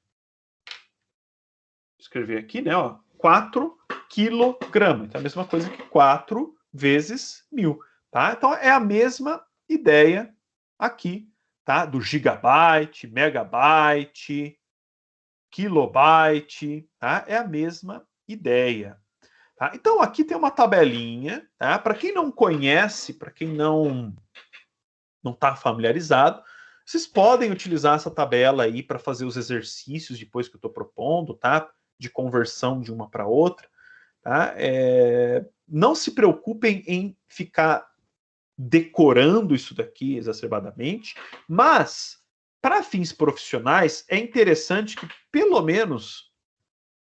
escrever aqui, né? Ó, 4 quilograma. Então é a mesma coisa que 4 vezes 1.000, tá? Então é a mesma ideia aqui, tá? Do gigabyte, megabyte, kilobyte, tá? É a mesma ideia. Tá? Então aqui tem uma tabelinha, tá? Para quem não conhece, para quem não está familiarizado, vocês podem utilizar essa tabela aí para fazer os exercícios depois que eu estou propondo, tá? De conversão de uma para outra. Tá? Não se preocupem em ficar decorando isso daqui exacerbadamente, mas para fins profissionais é interessante que pelo menos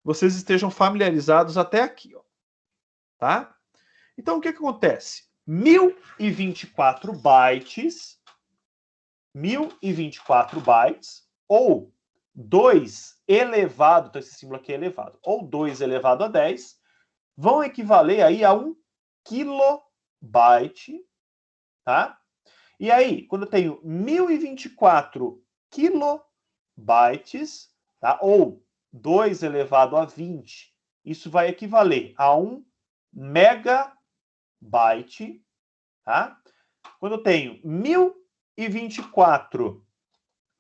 vocês estejam familiarizados até aqui, ó, tá? Então o que acontece? 1024 bytes, 1024 bytes ou 2 elevado, então esse símbolo aqui é elevado, ou 2 elevado a 10 vão equivaler aí a 1 kilobyte, tá? E aí, quando eu tenho 1024 kilobytes, tá? Ou 2 elevado a 20, isso vai equivaler a 1 megabyte, tá? Quando eu tenho 1024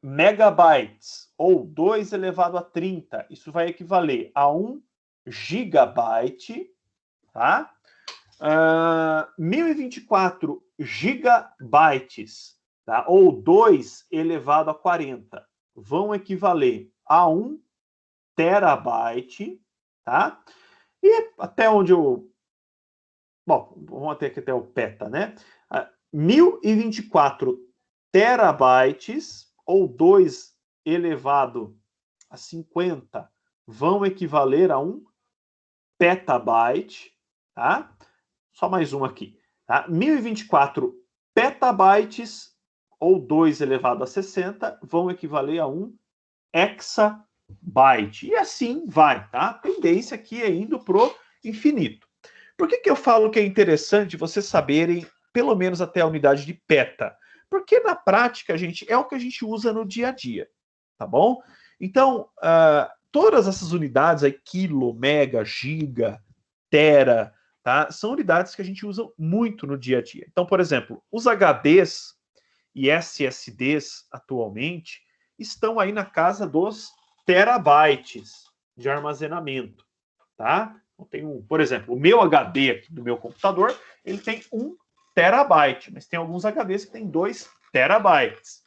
megabytes, ou 2 elevado a 30, isso vai equivaler a 1 gigabyte, tá? 1024 gigabytes, tá? Ou 2 elevado a 40, vão equivaler a 1 terabyte, tá? E até onde eu... Bom, vamos até aqui até o peta, né? 1024 terabytes, ou 2 elevado a 50, vão equivaler a 1 petabyte, tá? Só mais um aqui, tá? 1024 petabytes, ou 2 elevado a 60, vão equivaler a 1 exabyte. E assim vai, tá? A tendência aqui é indo pro infinito. Por que eu falo que é interessante vocês saberem pelo menos até a unidade de peta? Porque na prática, gente, é o que a gente usa no dia a dia, tá bom? Então, todas essas unidades aí, quilo, mega, giga, tera, tá? São unidades que a gente usa muito no dia a dia. Então, por exemplo, os HDs e SSDs atualmente estão aí na casa dos terabytes de armazenamento, tá? Então, tem por exemplo, o meu HD aqui do meu computador, ele tem 1 terabyte, mas tem alguns HDs que tem 2 terabytes.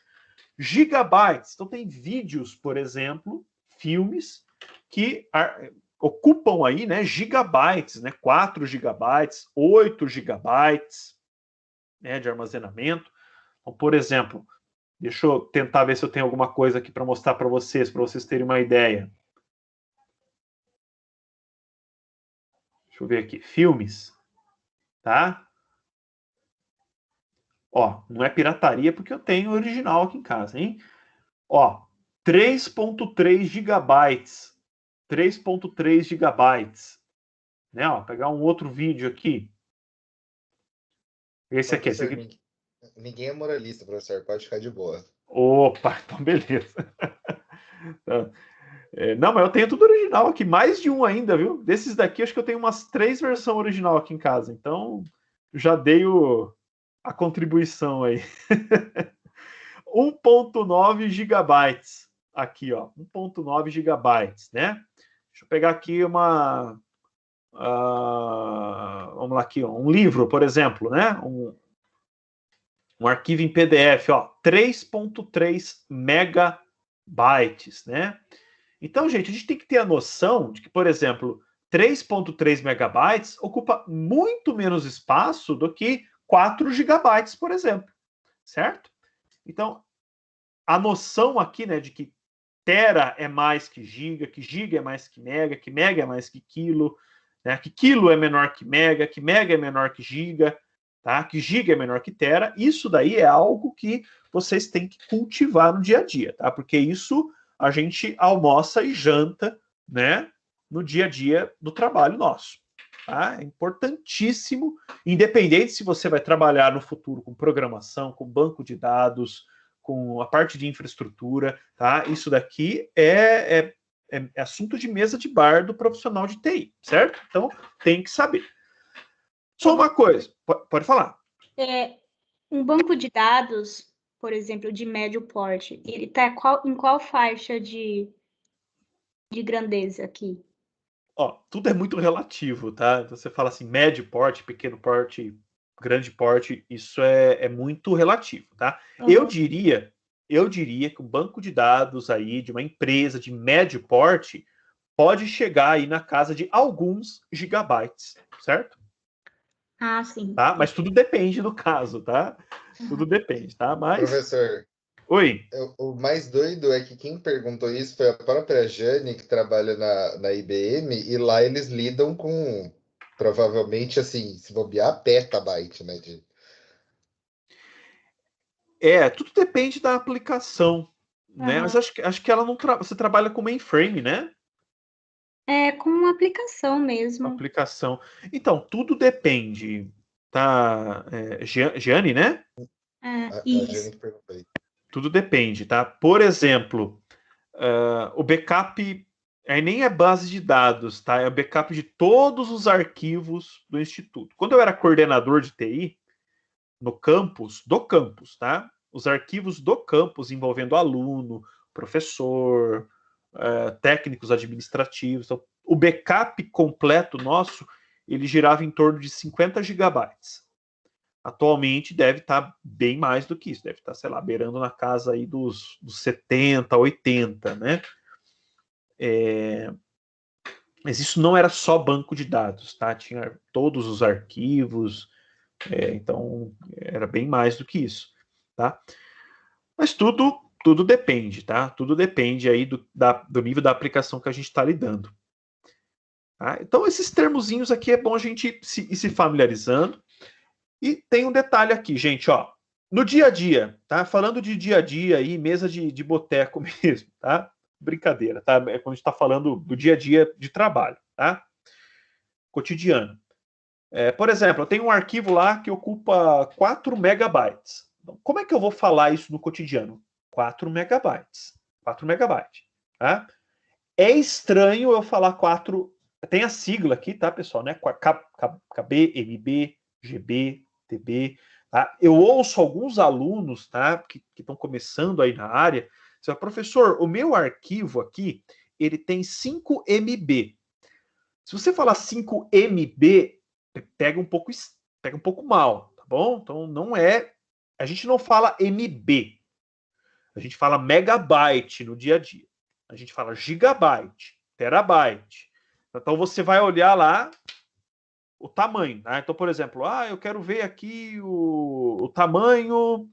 Gigabytes, então tem vídeos, por exemplo, filmes que ocupam aí, né, gigabytes, né, 4 gigabytes, 8 gigabytes, né, de armazenamento. Então, por exemplo, deixa eu tentar ver se eu tenho alguma coisa aqui para mostrar para vocês terem uma ideia. Deixa eu ver aqui. Filmes. Tá? Ó, não é pirataria porque eu tenho o original aqui em casa, hein? Ó, 3.3 gigabytes. 3.3 gigabytes. Né? Ó, pegar um outro vídeo aqui. Esse aqui. Esse aqui. Ninguém é moralista, professor. Pode ficar de boa. Opa, então beleza. Não, mas eu tenho tudo original aqui. Mais de um ainda, viu? Desses daqui, acho que eu tenho umas 3 versões original aqui em casa. Então, já dei a contribuição aí. 1.9 gigabytes. Aqui, ó. 1.9 gigabytes, né? Deixa eu pegar aqui vamos lá aqui, ó, um livro, por exemplo, né? Um arquivo em PDF, ó, 3.3 megabytes, né? Então, gente, a gente tem que ter a noção de que, por exemplo, 3.3 megabytes ocupa muito menos espaço do que 4 gigabytes, por exemplo, certo? Então, a noção aqui, né, de que tera é mais que giga é mais que mega é mais que quilo, né, que quilo é menor que mega é menor que giga, tá? Que giga é menor que tera. Isso daí é algo que vocês têm que cultivar no dia a dia, tá? Porque isso a gente almoça e janta, né, no dia a dia do trabalho nosso. Tá? É importantíssimo, independente se você vai trabalhar no futuro com programação, com banco de dados, com a parte de infraestrutura, tá? Isso daqui é assunto de mesa de bar do profissional de TI, certo? Então, tem que saber. Só uma coisa, pode falar. Um banco de dados, por exemplo, de médio porte, ele está em qual faixa de grandeza aqui? Ó, tudo é muito relativo, tá? Você fala assim, médio porte, pequeno porte, grande porte, isso é muito relativo, tá? Uhum. Eu diria que um banco de dados aí de uma empresa de médio porte pode chegar aí na casa de alguns gigabytes, certo? Ah, sim. Tá? Mas tudo depende do caso, tá? Tudo depende, tá? Mas... Professor, Oi. O mais doido é que quem perguntou isso foi a própria Jane, que trabalha na IBM, e lá eles lidam com, provavelmente, assim, se bobear, petabyte, né? Tudo depende da aplicação, né? Mas acho que ela não você trabalha com mainframe, né? Com uma aplicação mesmo. Aplicação. Então, tudo depende, tá? Giane, né? A Isso. Jane que perguntou isso. Tudo depende, tá? Por exemplo, o backup aí nem é base de dados, tá? É o backup de todos os arquivos do Instituto. Quando eu era coordenador de TI, no campus, tá? Os arquivos do campus envolvendo aluno, professor, técnicos administrativos. Então, o backup completo nosso, ele girava em torno de 50 gigabytes. Atualmente deve estar bem mais do que isso, deve estar, sei lá, beirando na casa aí dos 70, 80, né? Mas isso não era só banco de dados, tá? Tinha todos os arquivos, então era bem mais do que isso, tá? Mas tudo depende, tá? Tudo depende aí do nível da aplicação que a gente está lidando. Tá? Então, esses termozinhos aqui é bom a gente ir se familiarizando. E tem um detalhe aqui, gente, ó. No dia a dia, tá? Falando de dia a dia aí, mesa de boteco mesmo, tá? Brincadeira, tá? É quando a gente está falando do dia a dia de trabalho, tá? Cotidiano. Por exemplo, eu tenho um arquivo lá que ocupa 4 megabytes. Então, como é que eu vou falar isso no cotidiano? 4 megabytes. 4 megabytes. Tá? É estranho eu falar 4. Tem a sigla aqui, tá, pessoal? Né? KB, MB, GB, TB. Tá? Eu ouço alguns alunos, tá, que estão começando aí na área. Você fala, professor, o meu arquivo aqui, ele tem 5 MB. Se você falar 5 MB, pega um pouco mal, tá bom? Então não é, a gente não fala MB. A gente fala megabyte no dia a dia. A gente fala gigabyte, terabyte. Então você vai olhar lá o tamanho, né? Então, por exemplo, eu quero ver aqui o tamanho,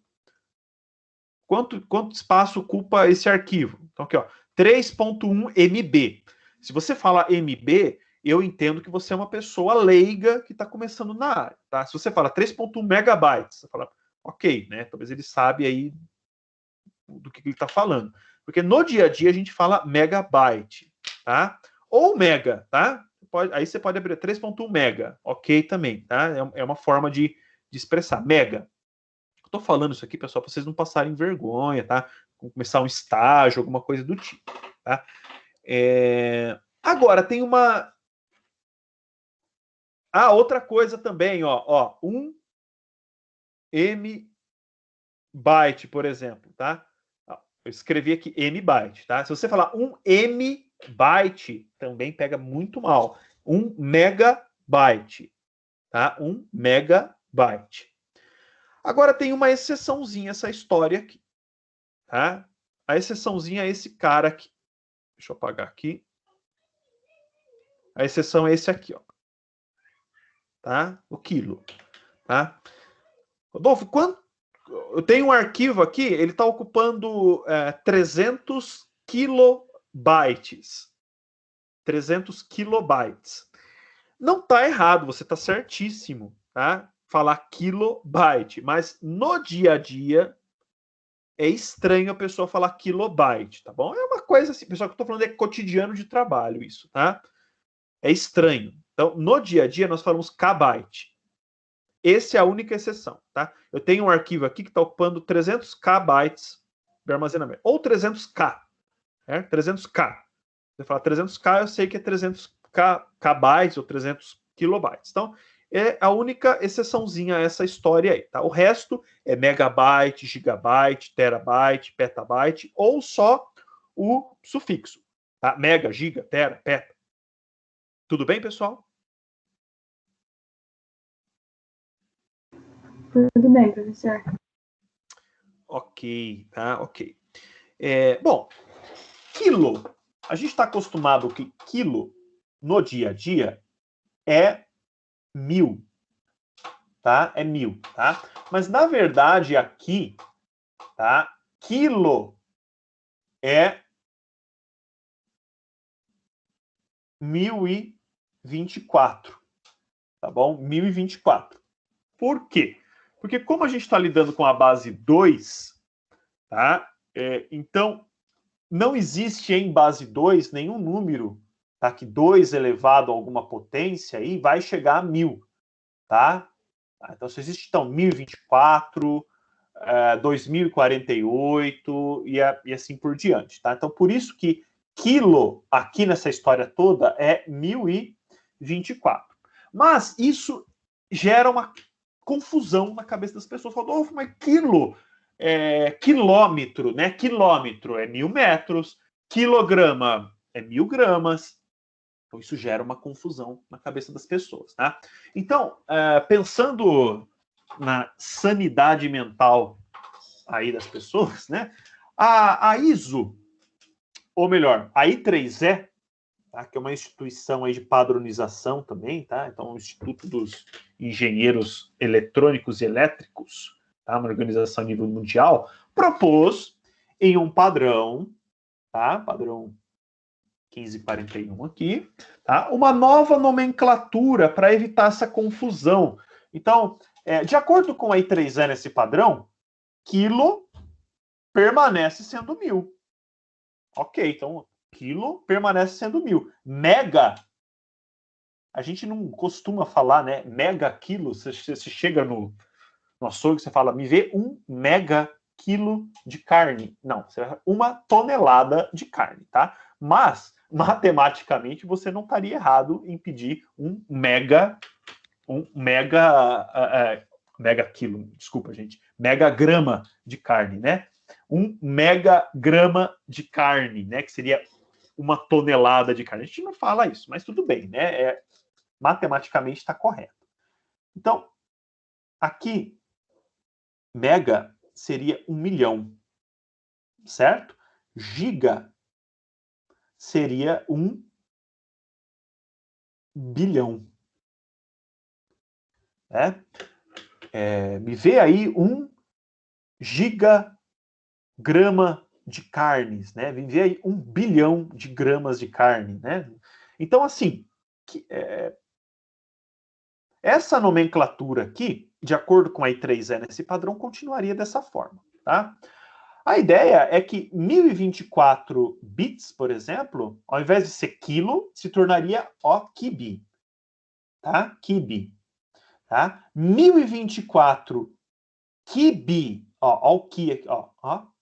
quanto espaço ocupa esse arquivo. Então aqui, ó, 3.1 MB. Se você falar MB, eu entendo que você é uma pessoa leiga que está começando na área, tá? Se você fala 3.1 megabytes, você fala, ok, né? Talvez ele sabe aí do que ele está falando. Porque no dia a dia a gente fala megabyte, tá? Ou mega, tá? Aí você pode abrir 3.1 mega, ok também, tá? É uma forma de expressar, mega. Eu tô falando isso aqui, pessoal, para vocês não passarem vergonha, tá? Começar um estágio, alguma coisa do tipo, tá? Agora, tem uma... outra coisa também, ó 1 M byte, por exemplo, tá? Eu escrevi aqui M byte, tá? Se você falar 1 M byte, também pega muito mal. 1 megabyte, tá? 1 megabyte. Agora tem uma exceçãozinha essa história aqui, tá? A exceçãozinha é esse cara aqui. Deixa eu apagar aqui. A exceção é esse aqui, ó. Tá? O quilo, tá? Rodolfo, quanto... Eu tenho um arquivo aqui, ele está ocupando 300 kilobytes. 300 kilobytes. Não está errado, você está certíssimo, tá? Falar kilobyte, mas no dia a dia é estranho a pessoa falar kilobyte, tá bom? É uma coisa assim, pessoal, que eu estou falando é cotidiano de trabalho isso, tá? É estranho. Então, no dia a dia nós falamos kbyte. Essa é a única exceção, tá? Eu tenho um arquivo aqui que está ocupando 300k bytes de armazenamento. Ou 300k. 300k. Você fala 300k, eu sei que é 300k bytes ou 300 kilobytes. Então, é a única exceçãozinha a essa história aí, tá? O resto é megabyte, gigabyte, terabyte, petabyte, ou só o sufixo, tá? Mega, giga, tera, peta. Tudo bem, pessoal? Tudo bem, professor. Ok, tá? Ok. Bom, quilo. A gente está acostumado que quilo, no dia a dia, é 1000. Tá? É 1000, tá? Mas, na verdade, aqui, tá? Quilo é 1024. Tá bom? 1024. Por quê? Porque como a gente está lidando com a base 2, tá? Então, não existe em base 2 nenhum número, tá? Que 2 elevado a alguma potência aí vai chegar a 1000, tá? Então, se existe, então, 1024, 2048 e assim por diante, tá? Então, por isso que quilo, aqui nessa história toda, é 1024. Mas isso gera uma confusão na cabeça das pessoas. Rodolfo, mas quilo, quilômetro, né? Quilômetro é 1000 metros, quilograma é 1000 gramas. Então, isso gera uma confusão na cabeça das pessoas, tá? Então, pensando na sanidade mental aí das pessoas, né? A ISO, ou melhor, a I3E, tá? Que é uma instituição aí de padronização também, tá? Então, o Instituto dos Engenheiros Eletrônicos e Elétricos, tá? Uma organização a nível mundial, propôs em um padrão, tá? Padrão 1541 aqui, tá? Uma nova nomenclatura para evitar essa confusão. Então, de acordo com a I3E nesse padrão, quilo permanece sendo 1000. Ok, então quilo permanece sendo 1000. Mega, a gente não costuma falar, né? Mega quilo, você chega no açougue, você fala, me vê 1 mega quilo de carne. Não, você vai 1 tonelada de carne, tá? Mas, matematicamente, você não estaria errado em pedir 1 mega quilo, desculpa, gente, megagrama de carne, né? 1 megagrama de carne, né? Que seria 1 tonelada de carne. A gente não fala isso, mas tudo bem, né? Matematicamente está correto. Então, aqui, mega seria 1 milhão, certo? Giga seria 1 bilhão. Me vê aí 1 gigagrama de carnes, né? Me vê aí 1 bilhão de gramas de carne, né? Então, assim, essa nomenclatura aqui, de acordo com a I3E nesse padrão, continuaria dessa forma, tá? A ideia é que 1024 bits, por exemplo, ao invés de ser quilo, se tornaria KB, tá? KB, tá? 1024 KB, ó o ki aqui, ó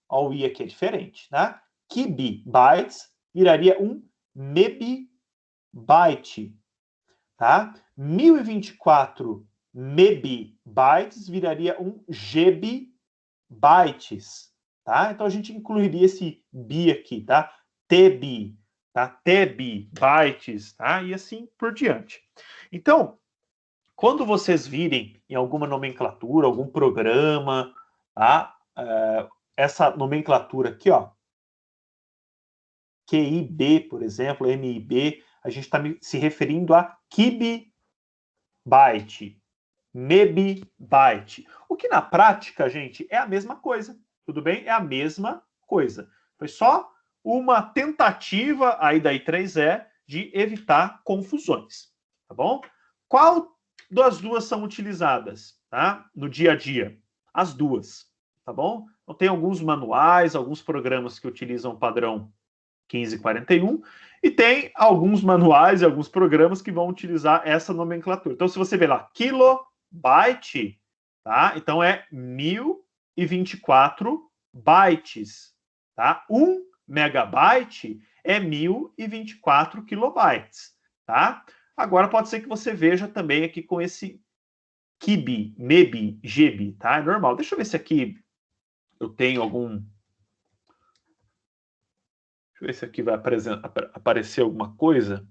o i aqui é diferente, tá? KB bytes viraria um mebibyte, tá? 1024 mebibytes viraria um GB bytes, tá? Então a gente incluiria esse bi aqui, tá? TB, tá? TB bytes, tá? E assim por diante. Então, quando vocês virem em alguma nomenclatura, algum programa, tá? Essa nomenclatura aqui, ó, QIB, por exemplo, MIB, a gente está se referindo a KB byte, mebibyte. O que na prática, gente, é a mesma coisa. Tudo bem? É a mesma coisa. Foi só uma tentativa aí da I3E de evitar confusões. Tá bom? Qual das duas são utilizadas, tá? No dia a dia? As duas. Tá bom? Então, tem alguns manuais, alguns programas que utilizam o padrão 1541, e tem alguns manuais e alguns programas que vão utilizar essa nomenclatura. Então, se você ver lá, kilobyte, tá? Então é 1024 bytes, tá? 1 megabyte é 1024 kilobytes, tá? Agora pode ser que você veja também aqui com esse KB, MEB, GB, tá? É normal. Deixa eu ver se aqui eu tenho algum... Deixa eu ver se aqui vai aparecer alguma coisa.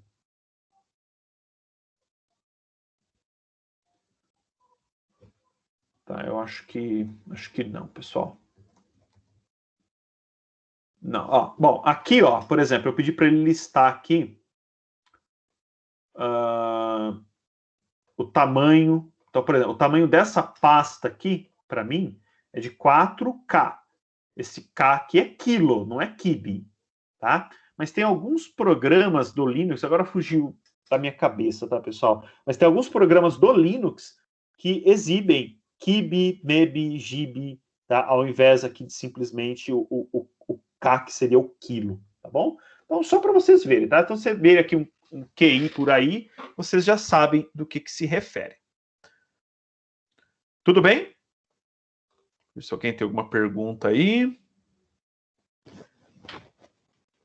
Tá, eu acho que não, pessoal. Não, ó, bom, aqui, ó, por exemplo, eu pedi para ele listar aqui o tamanho. Então, por exemplo, o tamanho dessa pasta aqui, para mim, é de 4K. Esse K aqui é quilo, não é kibi, tá? Mas tem alguns programas do Linux, agora fugiu da minha cabeça, tá, pessoal? Mas tem alguns programas do Linux que exibem kibi, mebi, gibi, tá? Ao invés aqui de simplesmente o K, que seria o quilo, tá bom? Então, só para vocês verem, tá? Então, você vê aqui um QI por aí, vocês já sabem do que se refere. Tudo bem? Se alguém tem alguma pergunta aí.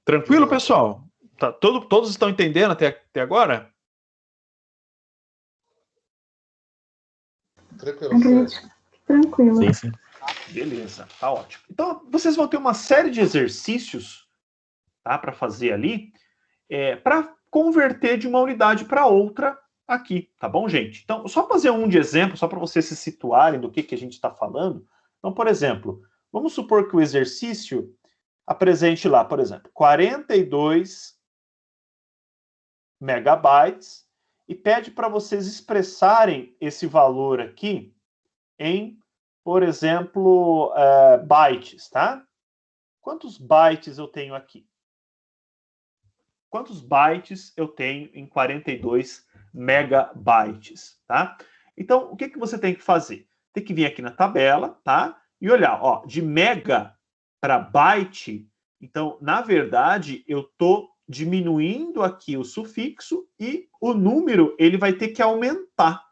Tranquilo, pessoal? Tá, todos estão entendendo até agora? Tranquilo. Tranquilo. Sim, sim. Beleza, tá ótimo. Então, vocês vão ter uma série de exercícios, tá, para fazer ali, para converter de uma unidade para outra aqui, tá bom, gente? Então, só fazer um de exemplo, só para vocês se situarem do que a gente está falando. Então, por exemplo, vamos supor que o exercício apresente lá, por exemplo, 42 megabytes e pede para vocês expressarem esse valor aqui em, por exemplo, bytes, tá? Quantos bytes eu tenho aqui? Quantos bytes eu tenho em 42 megabytes, tá? Então, o que você tem que fazer? Tem que vir aqui na tabela, tá? E olhar, ó, de mega para byte, então, na verdade, eu estou diminuindo aqui o sufixo e o número, ele vai ter que aumentar,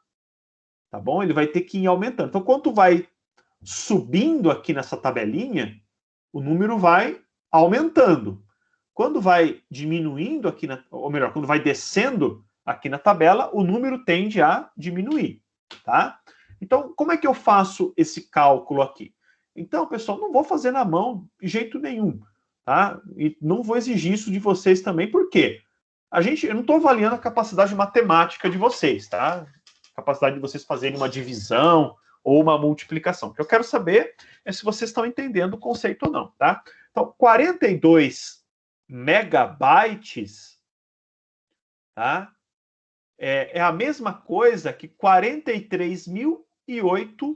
tá bom? Ele vai ter que ir aumentando. Então, quando vai subindo aqui nessa tabelinha, o número vai aumentando. Quando vai diminuindo aqui, ou melhor, quando vai descendo aqui na tabela, o número tende a diminuir, tá? Então, como é que eu faço esse cálculo aqui? Então, pessoal, não vou fazer na mão de jeito nenhum, tá? E não vou exigir isso de vocês também, por quê? Eu não estou avaliando a capacidade matemática de vocês, tá? A capacidade de vocês fazerem uma divisão ou uma multiplicação. O que eu quero saber é se vocês estão entendendo o conceito ou não, tá? Então, 42 megabytes, tá? É a mesma coisa que 43.008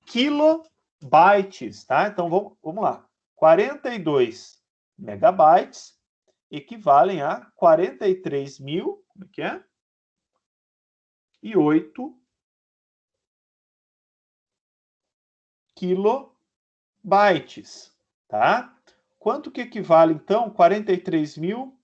kilobytes, tá? Então, vamos lá. 42 megabytes equivalem a 43.000, como é que é? kilobytes, tá? Quanto que equivale, então, 43.000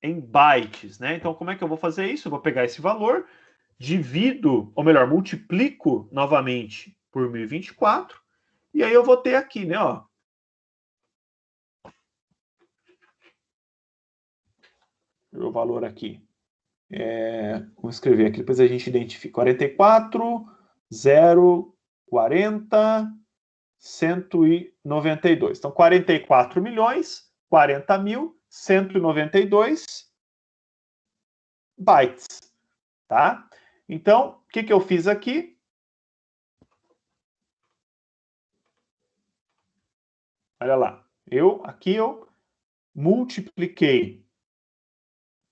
em bytes, né? Então, como é que eu vou fazer isso? Eu vou pegar esse valor, divido, ou melhor, multiplico novamente por 1024, e aí eu vou ter aqui, né, ó. O valor aqui. Vamos escrever aqui, depois a gente identifica. 44, 0, 40, 192. Então, 44 milhões, 40 mil, 192 bytes, tá? Então, o que eu fiz aqui? Olha lá. Aqui eu multipliquei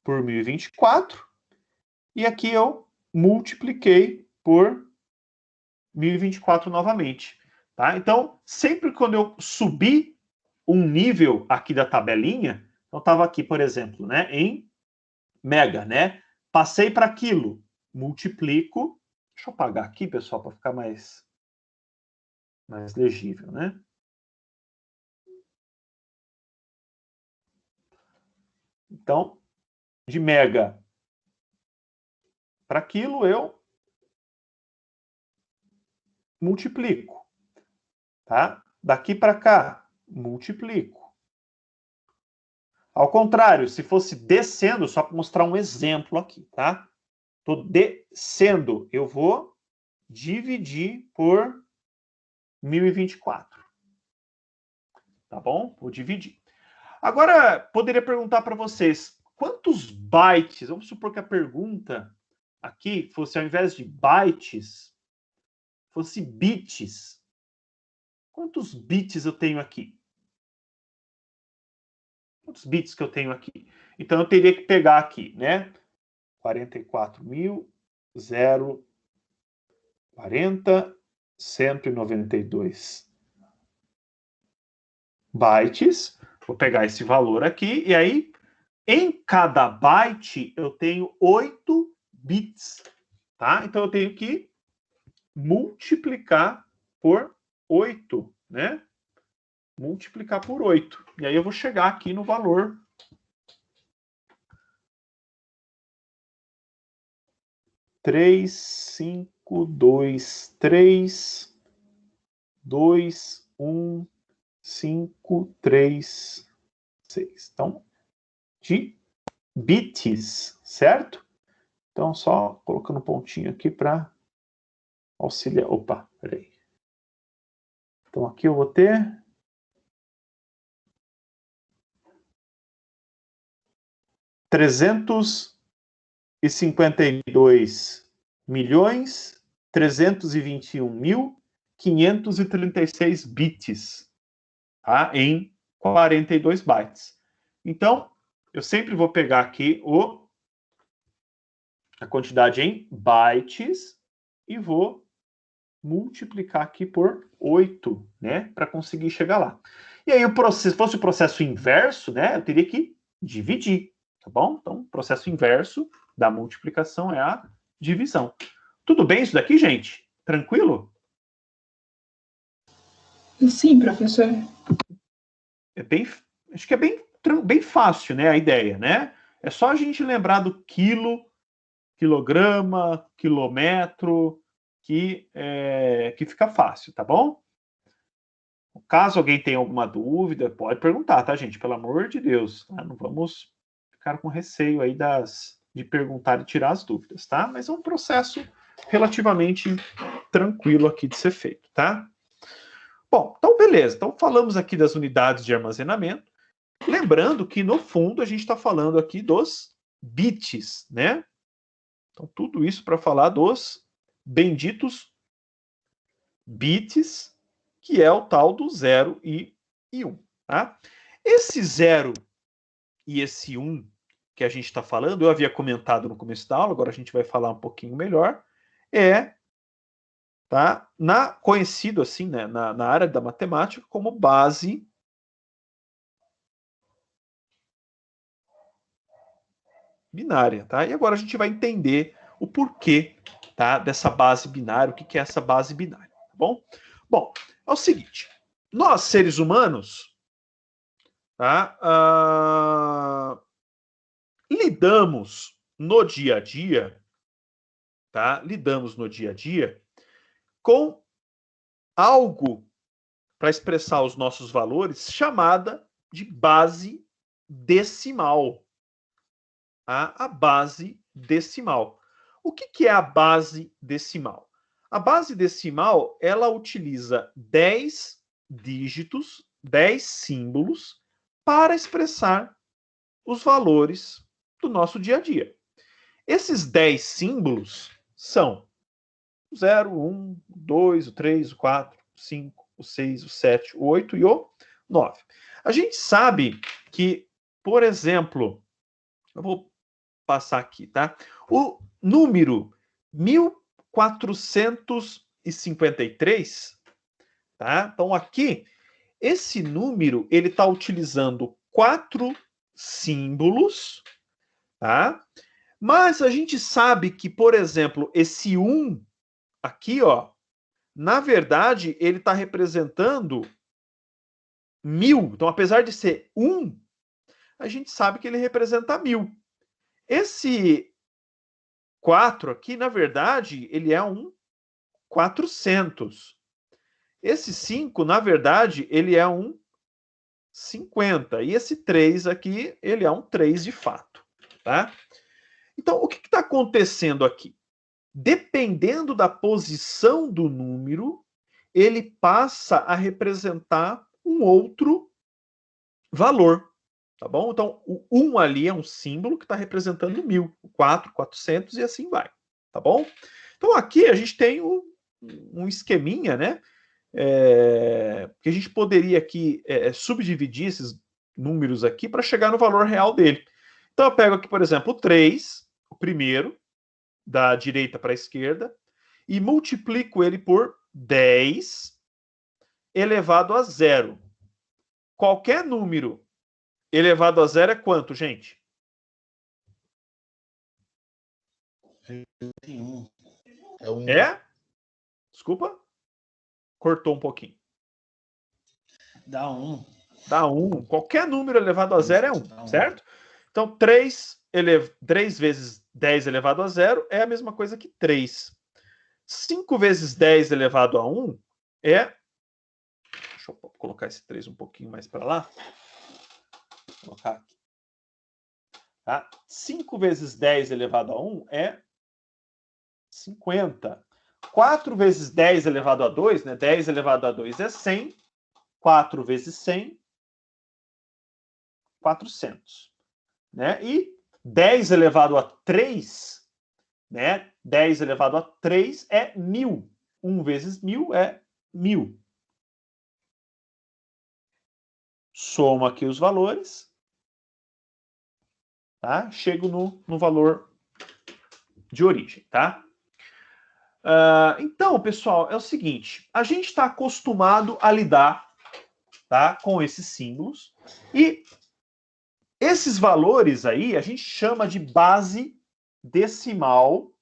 por 1024 e aqui eu multipliquei por 1024 novamente, tá? Então, sempre quando eu subir um nível aqui da tabelinha, eu estava aqui, por exemplo, né, em mega, né? Passei para quilo, multiplico. Deixa eu apagar aqui, pessoal, para ficar mais legível, né? Então, de mega para quilo, eu multiplico, tá? Daqui para cá, multiplico. Ao contrário, se fosse descendo, só para mostrar um exemplo aqui, tá? Estou descendo, eu vou dividir por 1024. Tá bom? Vou dividir. Agora, poderia perguntar para vocês, quantos bytes, vamos supor que a pergunta aqui fosse, ao invés de bytes, fosse bits. Quantos bits eu tenho aqui? Quantos bits que eu tenho aqui? Então, eu teria que pegar aqui, né? 44.000, 0, 40, 192 bytes. Vou pegar esse valor aqui, e aí, em cada byte, eu tenho 8 bits, tá? Então, eu tenho que multiplicar por 8, né? Multiplicar por 8. E aí eu vou chegar aqui no valor 352321536. Então, de bits, certo? Então, só colocando um pontinho aqui para auxiliar. Opa, peraí. Então, aqui eu vou ter 352.321.536 bits, tá? Em 42 bytes. Então, eu sempre vou pegar aqui a quantidade em bytes e vou multiplicar aqui por 8, né? Para conseguir chegar lá. E aí, se fosse o processo inverso, né? Eu teria que dividir, tá bom? Então, o processo inverso da multiplicação é a divisão. Tudo bem isso daqui, gente? Tranquilo? Sim, professor. Acho que é bem fácil, né? A ideia, né? É só a gente lembrar do quilo, quilograma, quilômetro, que fica fácil, tá bom? Caso alguém tenha alguma dúvida, pode perguntar, tá, gente? Pelo amor de Deus, tá? Não vamos ficar com receio aí de perguntar e tirar as dúvidas, tá? Mas é um processo relativamente tranquilo aqui de ser feito, tá? Bom, então beleza. Então falamos aqui das unidades de armazenamento. Lembrando que, no fundo, a gente está falando aqui dos bits, né? Então, tudo isso para falar dos benditos bits, que é o tal do 0 e 1. Tá? Esse 0 e esse 1 que a gente está falando, eu havia comentado no começo da aula, agora a gente vai falar um pouquinho melhor, tá, conhecido assim, né, na área da matemática como base binária, tá? E agora a gente vai entender o porquê, tá, dessa base binária, o que é essa base binária, tá bom? Bom, é o seguinte, nós, seres humanos, tá, lidamos no dia a dia, tá? Lidamos no dia a dia com algo para expressar os nossos valores chamada de base decimal. Tá? A base decimal. O que é a base decimal? A base decimal, ela utiliza 10 dígitos, 10 símbolos para expressar os valores do nosso dia a dia. Esses 10 símbolos são o 0, o 1, o 2, o 3, o 4, o 5, o 6, o 7, o 8 e o 9. A gente sabe que, por exemplo, eu vou passar aqui, tá? O número 1453, tá? Então aqui, esse número, ele está utilizando 4 símbolos, tá? Mas a gente sabe que, por exemplo, esse 1 aqui, ó, na verdade, ele está representando 1000. Então, apesar de ser 1, a gente sabe que ele representa 1000. Esse 4 aqui, na verdade, ele é um 400. Esse 5, na verdade, ele é um 50. E esse 3 aqui, ele é um 3 de fato, tá? Então, o que está acontecendo aqui? Dependendo da posição do número, ele passa a representar um outro valor, tá bom? Então, o 1 ali é um símbolo que está representando 1000, o 4, 400 e assim vai, tá bom? Então, aqui a gente tem um esqueminha, né? Que a gente poderia aqui subdividir esses números aqui para chegar no valor real dele. Então, eu pego aqui, por exemplo, o 3, o primeiro, da direita para a esquerda, e multiplico ele por 10 elevado a 0. Qualquer número elevado a 0 é quanto, gente? 21. É 1. Desculpa? Cortou um pouquinho. Dá 1. Dá 1. Qualquer número elevado a 0 é 1, certo? Então, 3 vezes 10 elevado a 0 é a mesma coisa que 3. 5 vezes 10 elevado a 1 é... Deixa eu colocar esse 3 um pouquinho mais para lá. Vou colocar aqui. Tá? 5 vezes 10 elevado a 1 é 50. 4 vezes 10 elevado a 2, né? 10 elevado a 2 é 100. 4 vezes 100, 400. Né? E 10 elevado a 3, né? 10 elevado a 3 é 1000. 1 vezes 1000 é 1000. Somo aqui os valores. Tá? Chego no valor de origem, tá? Então, pessoal, é o seguinte. A gente está acostumado a lidar, tá, com esses símbolos. E esses valores aí a gente chama de base decimal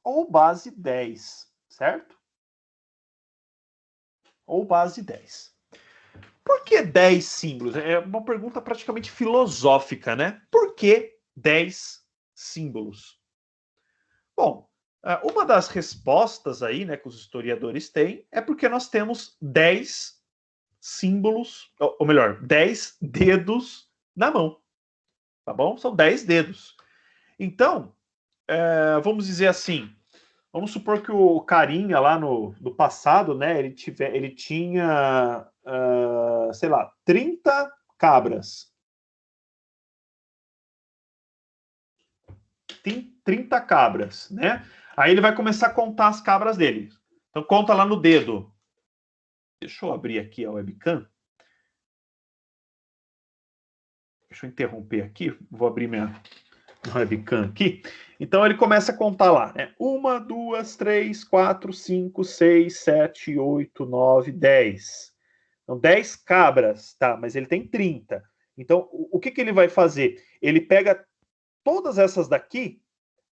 ou base 10, certo? Ou base 10. Por que 10 símbolos? É uma pergunta praticamente filosófica, né? Por que 10 símbolos? Bom, uma das respostas aí, né, que os historiadores têm é porque nós temos 10 símbolos, ou melhor, 10 dedos na mão, tá bom? São 10 dedos. Então, vamos dizer assim, vamos supor que o carinha lá no passado, né, ele tinha, sei lá, 30 cabras. Tem 30 cabras, né? Aí ele vai começar a contar as cabras dele. Então, conta lá no dedo. Deixa eu abrir aqui a webcam. Deixa eu interromper aqui. Vou abrir minha webcam aqui. Então, ele começa a contar lá, né? 1, 2, 3, 4, 5, 6, 7, 8, 9, 10. Então, 10 cabras, tá? Mas ele tem 30. Então, o que ele vai fazer? Ele pega todas essas daqui,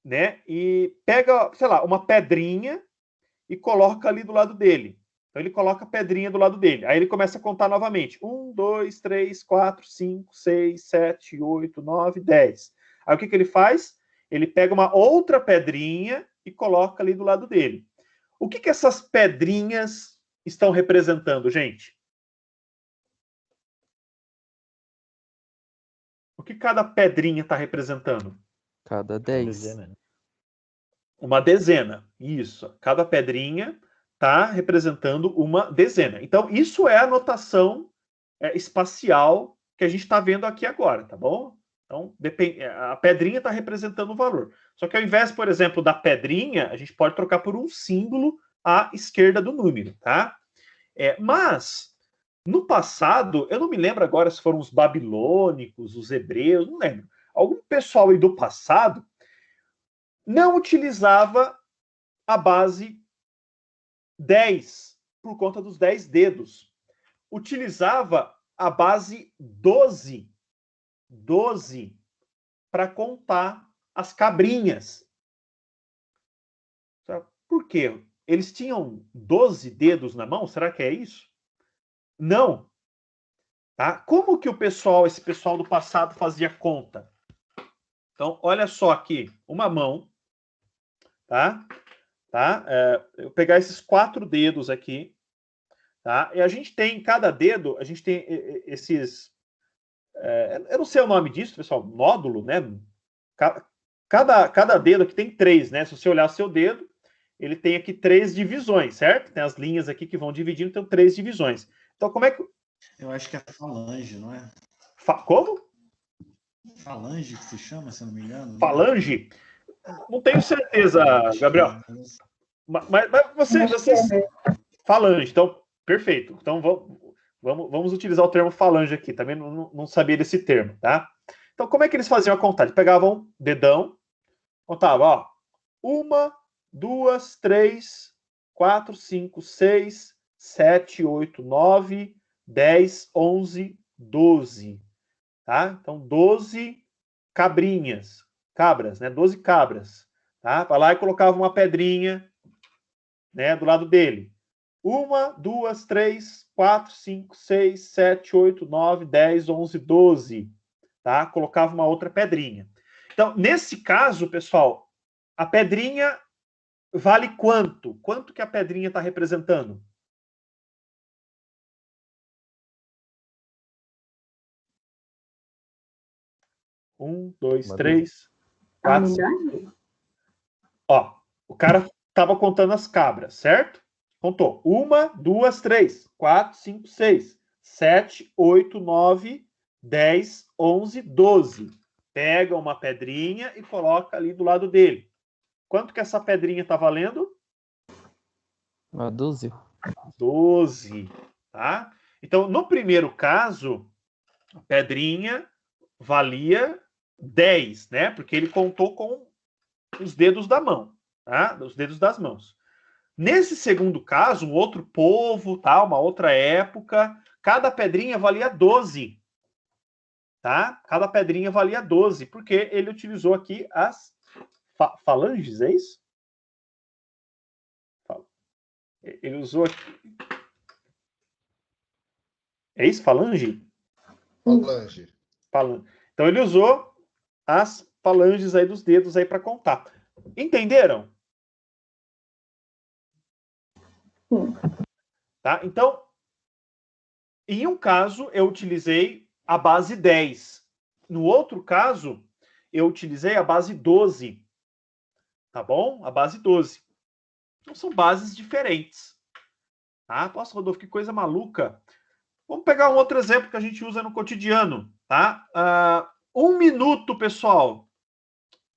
né? E pega, sei lá, uma pedrinha e coloca ali do lado dele. Então, ele coloca a pedrinha do lado dele. Aí ele começa a contar novamente. 1, 2, 3, 4, 5, 6, 7, 8, 9, 10. Aí o que ele faz? Ele pega uma outra pedrinha e coloca ali do lado dele. O que essas pedrinhas estão representando, gente? O que cada pedrinha está representando? Cada 10. Dezena. Uma dezena. Isso. Cada pedrinha está representando uma dezena. Então, isso é a notação espacial que a gente está vendo aqui agora, tá bom? Então, a pedrinha está representando o valor. Só que ao invés, por exemplo, da pedrinha, a gente pode trocar por um símbolo à esquerda do número, tá? Mas, no passado, eu não me lembro agora se foram os babilônicos, os hebreus, não lembro. Algum pessoal aí do passado não utilizava a base 10 por conta dos 10 dedos. Utilizava a base 12 para contar as cabrinhas. Por quê? Eles tinham 12 dedos na mão? Será que é isso? Não. Tá? Como que esse pessoal do passado fazia conta? Então, olha só aqui, uma mão, tá? Eu vou pegar esses 4 dedos aqui, tá? E a gente tem, em cada dedo, a gente tem esses... eu não sei o nome disso, pessoal, nódulo, né? Cada dedo aqui tem 3, né? Se você olhar seu dedo, ele tem aqui 3 divisões, certo? Tem as linhas aqui que vão dividindo, então 3 divisões. Então, como é que... Eu acho que é falange, não é? Como? Falange que se chama, se eu não me engano. Falange? Não tenho certeza, Gabriel. Mas vocês... Falange, então, perfeito. Então, vamos utilizar o termo falange aqui. Também não sabia desse termo, tá? Então, como é que eles faziam a contagem? Pegavam um dedão, contavam, ó. 1, 2, 3, 4, 5, 6, 7, 8, 9, 10, 11, 12. Tá? Então, 12 cabras, né? 12 cabras. Tá? Vai lá e colocava uma pedrinha, né, do lado dele. 1, 2, 3, 4, 5, 6, 7, 8, 9, 10, 11, 12. Tá? Colocava uma outra pedrinha. Então, nesse caso, pessoal, a pedrinha vale quanto? Quanto que a pedrinha está representando? Um, dois, Uma 3, A 4, unidade? Ó, o cara estava contando as cabras, certo? Contou. 1, 2, 3, 4, 5, 6, 7, 8, 9, 10, 11, 12. Pega uma pedrinha e coloca ali do lado dele. Quanto que essa pedrinha está valendo? Uma 12. 12. Tá? Então, no primeiro caso, a pedrinha valia 10, né? Porque ele contou com os dedos da mão, tá? Os dedos das mãos. Nesse segundo caso, um outro povo, tá? Uma outra época, cada pedrinha valia 12, tá? Cada pedrinha valia 12, porque ele utilizou aqui as falanges, é isso? Ele usou aqui... É isso, falange? Falange. Então ele usou as falanges aí dos dedos aí para contar. Entenderam? Sim. Tá? Então, em um caso, eu utilizei a base 10. No outro caso, eu utilizei a base 12. Tá bom? A base 12. Então, são bases diferentes. Tá? Nossa, Rodolfo, que coisa maluca. Vamos pegar um outro exemplo que a gente usa no cotidiano. Tá? 1 minuto, pessoal,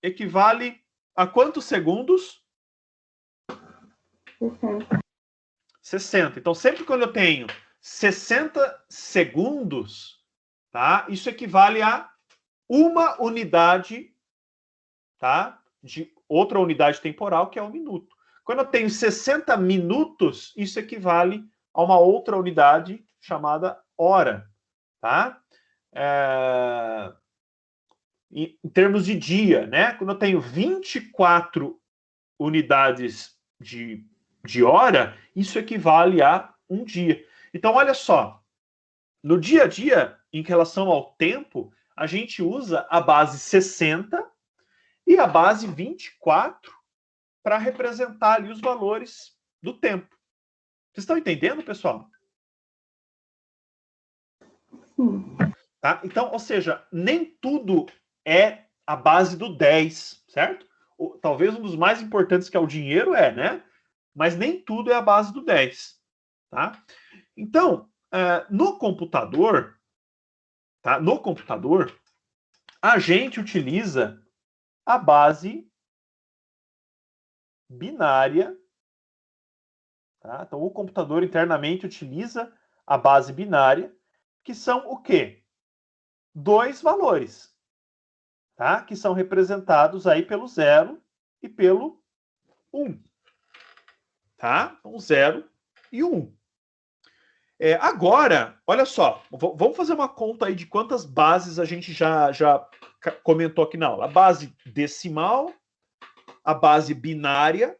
equivale a quantos segundos? 60. 60. Então, sempre quando eu tenho 60 segundos, tá? Isso equivale a uma unidade, tá? De outra unidade temporal, que é 1 minuto. Quando eu tenho 60 minutos, isso equivale a uma outra unidade chamada hora, tá? Em termos de dia, né? Quando eu tenho 24 unidades de hora, isso equivale a um dia. Então, olha só, no dia a dia, em relação ao tempo, a gente usa a base 60 e a base 24 para representar ali os valores do tempo. Vocês estão entendendo, pessoal? Sim. Tá? Então, ou seja, nem tudo é a base do 10, certo? Talvez um dos mais importantes, que é o dinheiro, né? Mas nem tudo é a base do 10. Tá? Então, no computador, tá? No computador, a gente utiliza a base binária. Tá? Então, o computador internamente utiliza a base binária, que são o quê? 2 valores, tá? Que são representados aí pelo 0 e pelo 1. Tá? Então, 0 e 1. Agora, olha só, vamos fazer uma conta aí de quantas bases a gente já comentou aqui na aula. A base decimal, a base binária,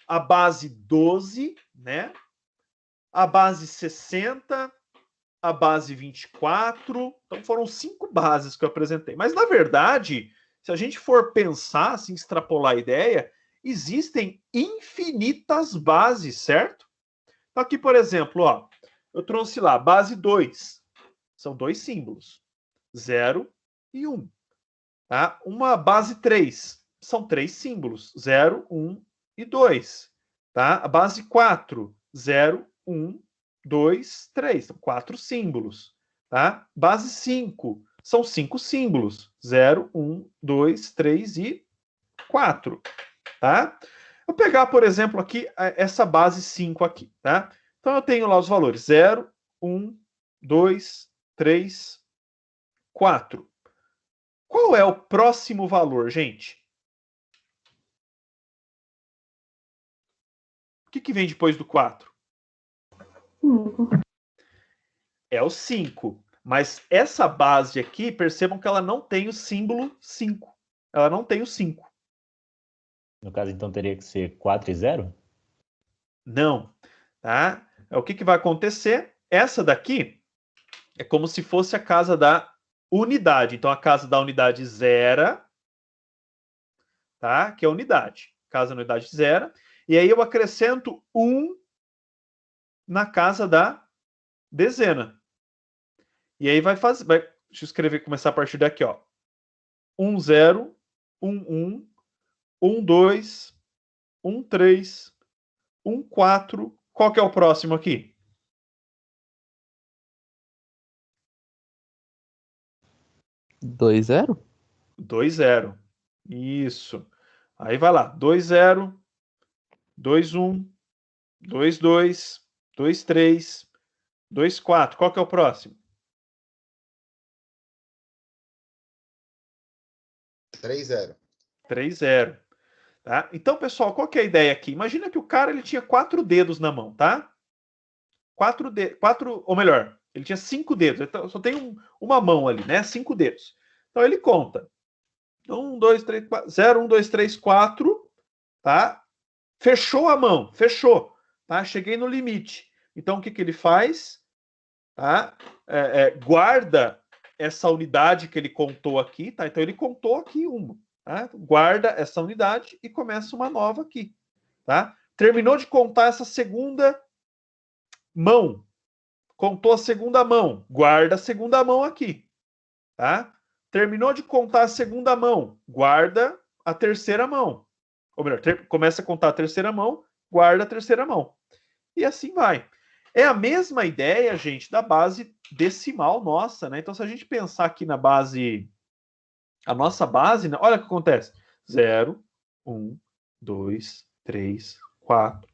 a base 12, né? A base 60, a base 24. Então foram 5 bases que eu apresentei. Mas, na verdade, se a gente for pensar, assim, extrapolar a ideia, existem infinitas bases, certo? Então, aqui, por exemplo, ó, eu trouxe lá base 2. São 2 símbolos, 0 e 1. Tá? Uma base 3. São 3 símbolos, 0, 1 e 2. Tá? A base 4, 0, 1, 2, 3. São 4 símbolos. Tá? Base 5. São 5 símbolos, 0, 1, 2, 3 e 4. Tá? Vou pegar, por exemplo, aqui essa base 5 aqui, tá? Então eu tenho lá os valores 0, 1, 2, 3, 4. Qual é o próximo valor, gente? O que vem depois do 4? 5. É o 5. Mas essa base aqui, percebam que ela não tem o símbolo 5. Ela não tem o 5. No caso, então, teria que ser 4 e 0? Não. Tá? O que vai acontecer? Essa daqui é como se fosse a casa da unidade. Então, a casa da unidade zera, tá? Que é a unidade. Casa da unidade zera. E aí eu acrescento 1 na casa da dezena. E aí deixa eu escrever, começar a partir daqui, ó. 1, 0, 1, 1, 1, 2, 1, 3, 1, 4. Qual que é o próximo aqui? 2, 0? 2, 0. Isso. Aí vai lá. 2, 0, 2, 1, 2, 2, 2, 3, 2, 4. Qual que é o próximo? 3, 0. 3, 0. Tá? Então, pessoal, qual que é a ideia aqui? Imagina que o cara ele tinha 4 dedos na mão, tá? 4, ou melhor, ele tinha 5 dedos. Então, só tem uma mão ali, né? 5 dedos. Então ele conta. 1, 2, 3, 4, 0, 1, 2, 3, 4, tá? Fechou a mão, fechou, tá? Cheguei no limite. Então o que ele faz? Tá? Guarda essa unidade que ele contou aqui, tá? Então ele contou aqui uma, tá? Guarda essa unidade e começa uma nova aqui, tá? Terminou de contar essa segunda mão, contou a segunda mão, guarda a segunda mão aqui, tá? Terminou de contar a segunda mão, guarda a terceira mão. Ou melhor, começa a contar a terceira mão, guarda a terceira mão. E assim vai. É a mesma ideia, gente, da base decimal nossa, né? Então, se a gente pensar aqui na base, a nossa base, né? Olha o que acontece. 0, 1, 2, 3, 4,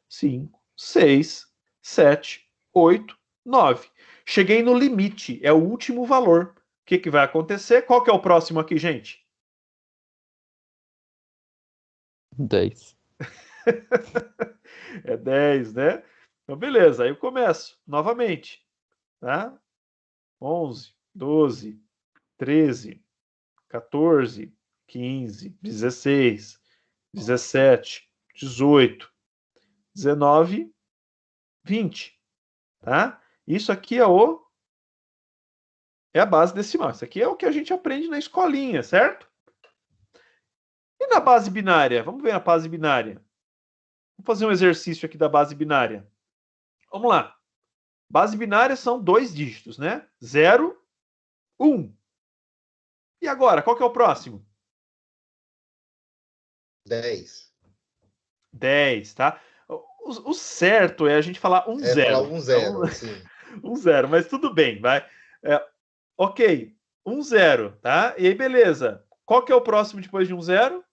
5, 6, 7, 8, 9. Cheguei no limite, é o último valor. O que vai acontecer? Qual que é o próximo aqui, gente? 10. É 10, né? Então, beleza. Aí eu começo novamente. Tá? 11, 12, 13, 14, 15, 16, 17, 18, 19, 20. Tá? Isso aqui é a base decimal. Isso aqui é o que a gente aprende na escolinha, certo? E na base binária? Vamos ver a base binária. Vamos fazer um exercício aqui da base binária. Vamos lá. Base binária são 2 dígitos, né? 0, 1. E agora, qual que é o próximo? 10. 10, tá? O certo é a gente falar 1, 0. Falar 1, 0, Então, sim. 1, 0, mas tudo bem, vai. Ok, 1, 0, tá? E aí, beleza. Qual que é o próximo depois de 1, 0?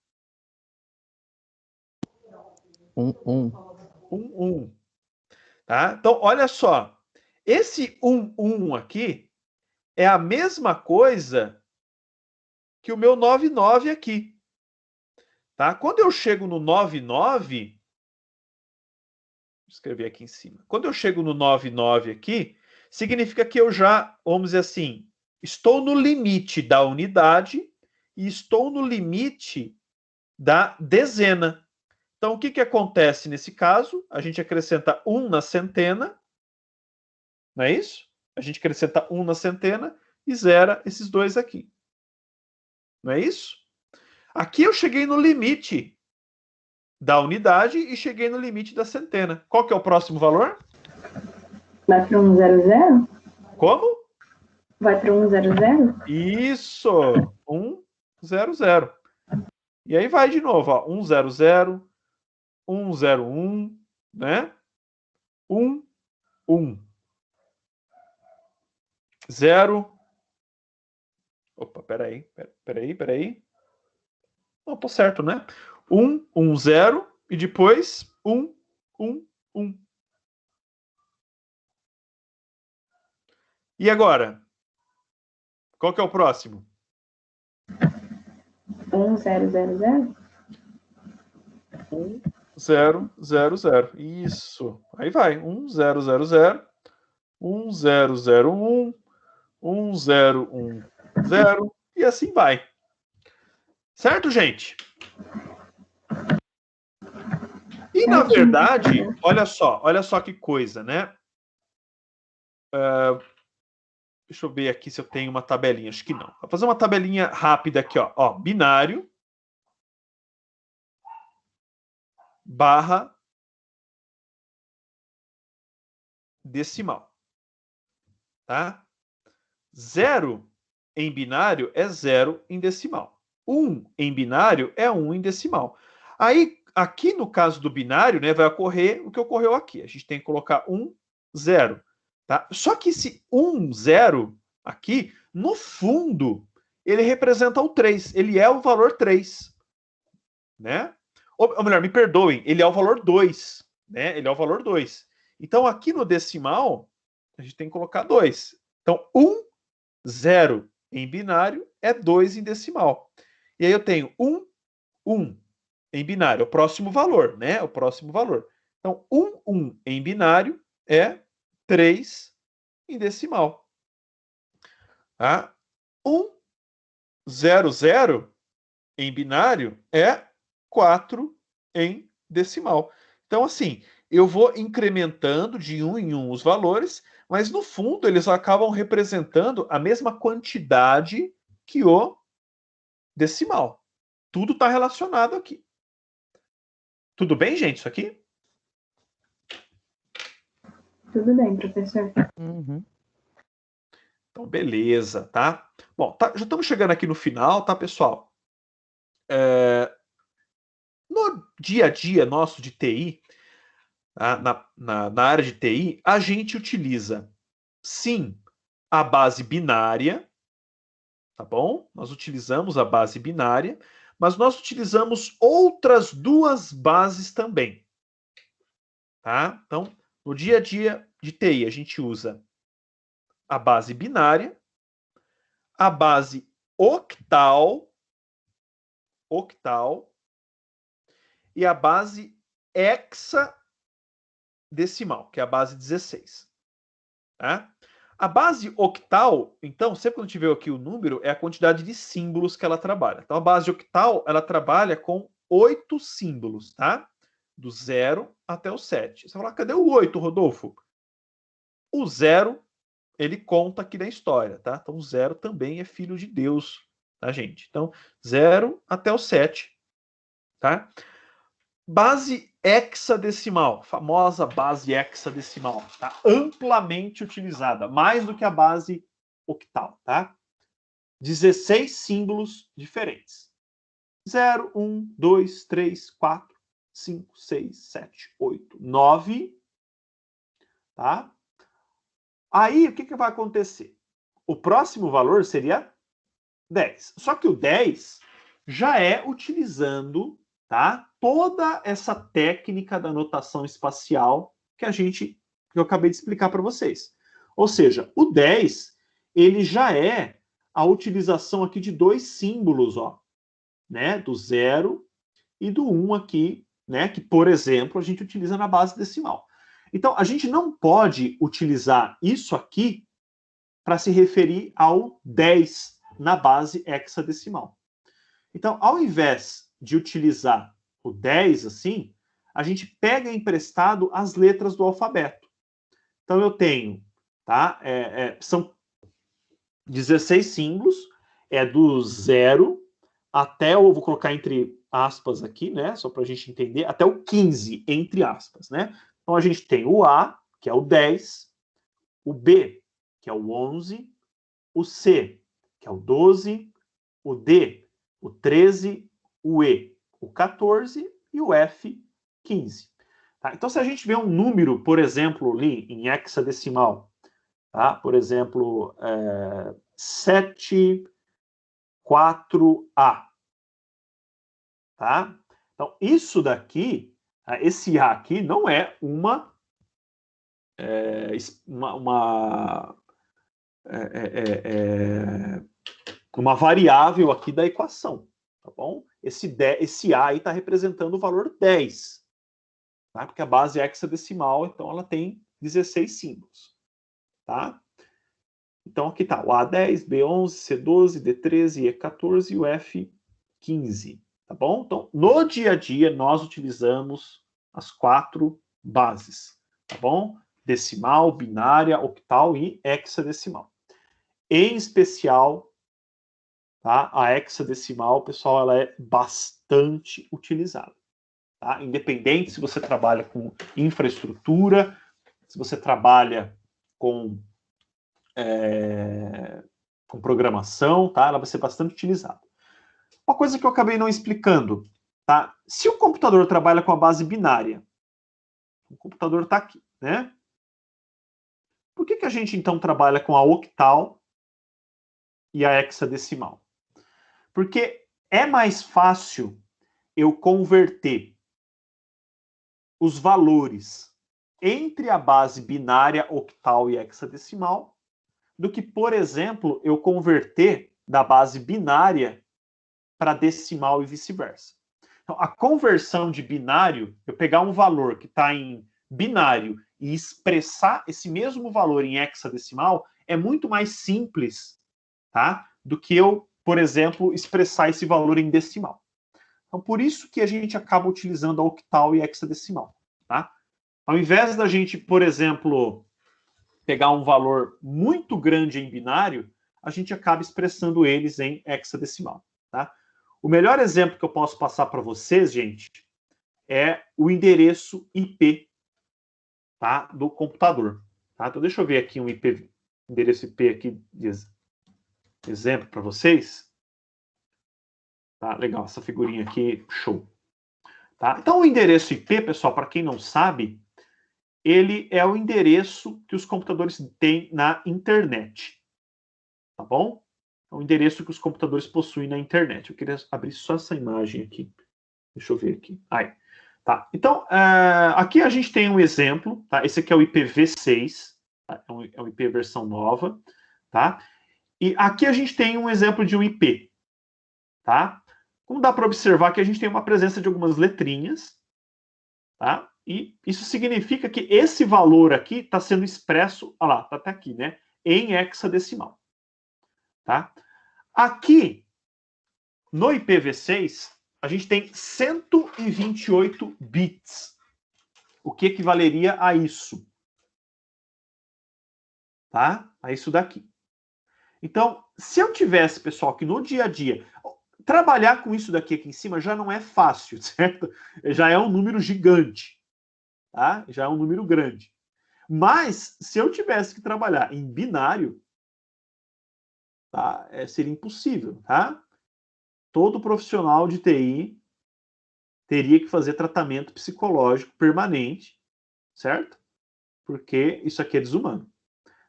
1. 1. Tá? Então, olha só. Esse 1 aqui é a mesma coisa que o meu 9 aqui. Tá? Quando eu chego no 9, vou escrever aqui em cima. Quando eu chego no 9 aqui, significa que eu já, vamos dizer assim, estou no limite da unidade e estou no limite da dezena. Então, o que acontece nesse caso? A gente acrescenta 1 na centena, não é isso? A gente acrescenta 1 na centena e zera esses 2 aqui. Não é isso? Aqui eu cheguei no limite da unidade e cheguei no limite da centena. Qual que é o próximo valor? Vai para 100? Como? Vai para 100? Isso! 100. E aí vai de novo, ó. 100, 101, né? 1, 0. Opa, peraí. Não, tô certo, né? 1, 0 e depois 1, 1, 1. E agora? Qual que é o próximo? 1000? 1000. Isso. Aí vai. 1000, 1001, 1010 e assim vai. Certo, gente? E na verdade, olha só que coisa, né? Deixa eu ver aqui se eu tenho uma tabelinha. Acho que não. Vou fazer uma tabelinha rápida aqui, ó. Binário barra decimal. Tá? 0 em binário é 0 em decimal. 1 em binário é 1 em decimal. Aí, aqui no caso do binário, né, vai ocorrer o que ocorreu aqui. A gente tem que colocar 1, 0. Tá? Só que esse 1, 0 aqui, no fundo, ele representa o 3. Ele é o valor 3. Né? Ou melhor, me perdoem, ele é o valor 2. Né? Ele é o valor 2. Então, aqui no decimal, a gente tem que colocar 2. Então, 1, 0 em binário é 2 em decimal. E aí eu tenho 1, 1 em binário, o próximo valor, né? O próximo valor. Então, 1, 1 em binário é 3 em decimal. Tá? 1, 0, 0 em binário é 4 em decimal. Então, assim, eu vou incrementando de 1 em 1 os valores, mas no fundo eles acabam representando a mesma quantidade que o decimal. Tudo está relacionado aqui. Tudo bem, gente, isso aqui? Tudo bem, professor. Uhum. Então, beleza, tá? Bom, já estamos chegando aqui no final, tá, pessoal? No dia a dia nosso de TI, tá? na área de TI, a gente utiliza, sim, a base binária, tá bom? Nós utilizamos a base binária, mas nós utilizamos outras 2 bases também, tá? Então, no dia a dia de TI, a gente usa a base binária, a base octal e a base hexadecimal. decimal, que é a base 16. Tá? A base octal, então, sempre quando tiver aqui o número, é a quantidade de símbolos que ela trabalha. Então, a base octal, ela trabalha com 8 símbolos, tá? Do 0 até o 7. Você vai falar, cadê o 8, Rodolfo? O 0, ele conta aqui na história, tá? Então, o 0 também é filho de Deus, tá, gente? Então, 0 até o 7, tá? Base hexadecimal, famosa base hexadecimal, tá? Amplamente utilizada, mais do que a base octal, tá? 16 símbolos diferentes. 0, 1, 2, 3, 4, 5, 6, 7, 8, 9, tá? Aí, o que vai acontecer? O próximo valor seria 10. Só que o 10 já é utilizando, tá, toda essa técnica da notação espacial que eu acabei de explicar para vocês. Ou seja, o 10, ele já é a utilização aqui de 2 símbolos, ó, né, do 0 e do 1 aqui, né, que, por exemplo, a gente utiliza na base decimal. Então, a gente não pode utilizar isso aqui para se referir ao 10 na base hexadecimal. Então, ao invés de utilizar o 10 assim, a gente pega emprestado as letras do alfabeto. Então, eu tenho, tá? São 16 símbolos, é do 0 até, eu vou colocar entre aspas aqui, né? Só para a gente entender, até o 15, entre aspas, né? Então, a gente tem o A, que é o 10, o B, que é o 11, o C, que é o 12, o D, o 13, o E, o 14 e o F, 15. Tá? Então, se a gente vê um número, por exemplo, ali em hexadecimal, tá? Por exemplo, 7, 4A. Tá? Então, isso daqui, esse A aqui, não é uma variável aqui da equação, tá bom? Esse A aí está representando o valor 10, tá? Porque a base é hexadecimal, então ela tem 16 símbolos, tá? Então aqui está o A10, B11, C12, D13, E14 e o F15, tá bom? Então, no dia a dia, nós utilizamos as 4 bases, tá bom? Decimal, binária, octal e hexadecimal. Em especial, tá? A hexadecimal, pessoal, ela é bastante utilizada. Tá? Independente se você trabalha com infraestrutura, se você trabalha com programação, tá? Ela vai ser bastante utilizada. Uma coisa que eu acabei não explicando, tá? Se o computador trabalha com a base binária, o computador está aqui, né? Por que a gente, então, trabalha com a octal e a hexadecimal? Porque é mais fácil eu converter os valores entre a base binária, octal e hexadecimal do que, por exemplo, eu converter da base binária para decimal e vice-versa. Então, a conversão de binário, eu pegar um valor que está em binário e expressar esse mesmo valor em hexadecimal, é muito mais simples, tá? Do que eu, por exemplo, expressar esse valor em decimal. Então, por isso que a gente acaba utilizando a octal e hexadecimal, tá? Ao invés da gente, por exemplo, pegar um valor muito grande em binário, a gente acaba expressando eles em hexadecimal, tá? O melhor exemplo que eu posso passar para vocês, gente, é o endereço IP, tá, do computador. Tá? Então, deixa eu ver aqui um endereço IP aqui de exemplo para vocês. Tá, legal, essa figurinha aqui, show. Tá? Então, o endereço IP, pessoal, para quem não sabe, ele é o endereço que os computadores têm na internet. Tá bom? É o endereço que os computadores possuem na internet. Eu queria abrir só essa imagem aqui. Deixa eu ver aqui. Aí. Tá. Então, aqui a gente tem um exemplo. Tá? Esse aqui é o IPv6. Tá? É um IP versão nova. Tá? E aqui a gente tem um exemplo de um IP. Tá? Como dá para observar que a gente tem uma presença de algumas letrinhas. Tá? E isso significa que esse valor aqui está sendo expresso, olha lá, está até aqui, né? Em hexadecimal. Tá? Aqui, no IPv6, a gente tem 128 bits. O que equivaleria a isso? Tá? A isso daqui. Então, se eu tivesse, pessoal, que no dia a dia... Trabalhar com isso daqui aqui em cima já não é fácil, certo? Já é um número gigante. Tá? Já é um número grande. Mas, se eu tivesse que trabalhar em binário, tá? Seria impossível, tá? Todo profissional de TI teria que fazer tratamento psicológico permanente, certo? Porque isso aqui é desumano.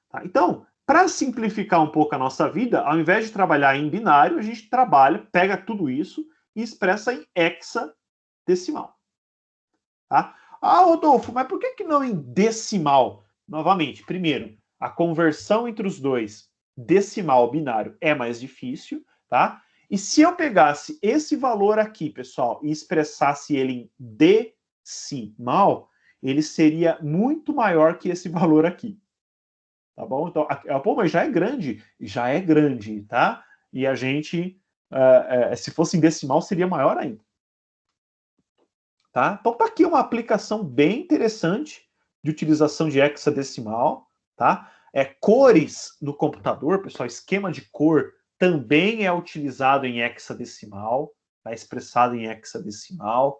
Tá? Então, para simplificar um pouco a nossa vida, ao invés de trabalhar em binário, a gente trabalha, pega tudo isso e expressa em hexadecimal. Tá? Ah, Rodolfo, mas por que não em decimal? Novamente, primeiro, a conversão entre os dois, decimal, binário, é mais difícil, tá? E se eu pegasse esse valor aqui, pessoal, e expressasse ele em decimal, ele seria muito maior que esse valor aqui. Tá bom? Então, pô, mas já é grande, tá? E a gente, se fosse em decimal, seria maior ainda. Tá? Então, tá aqui uma aplicação bem interessante de utilização de hexadecimal, tá? Cores no computador, pessoal, esquema de cor também é utilizado em hexadecimal, tá? Expressado em hexadecimal.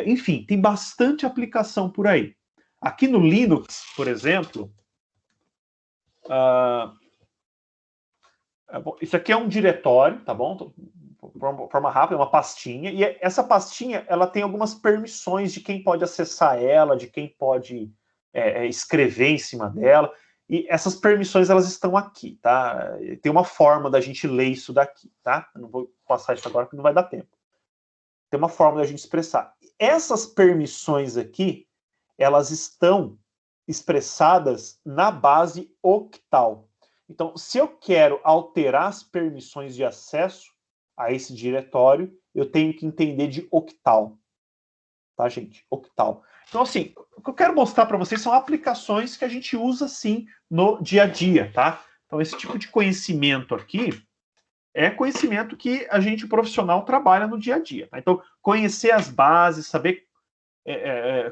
Enfim, tem bastante aplicação por aí. Aqui no Linux, por exemplo, isso aqui é um diretório, tá bom? De forma rápida, é uma pastinha, e essa pastinha, ela tem algumas permissões de quem pode acessar ela, de quem pode escrever em cima dela, e essas permissões, elas estão aqui, tá? Tem uma forma da gente ler isso daqui, tá? Eu não vou passar isso agora, porque não vai dar tempo. Tem uma forma da gente expressar. Essas permissões aqui, elas estão expressadas na base octal. Então, se eu quero alterar as permissões de acesso a esse diretório, eu tenho que entender de octal. Tá, gente? Octal. Então, assim, o que eu quero mostrar para vocês são aplicações que a gente usa, sim, no dia a dia, tá? Então, esse tipo de conhecimento aqui é conhecimento que a gente, profissional, trabalha no dia a dia. Tá? Então, conhecer as bases, saber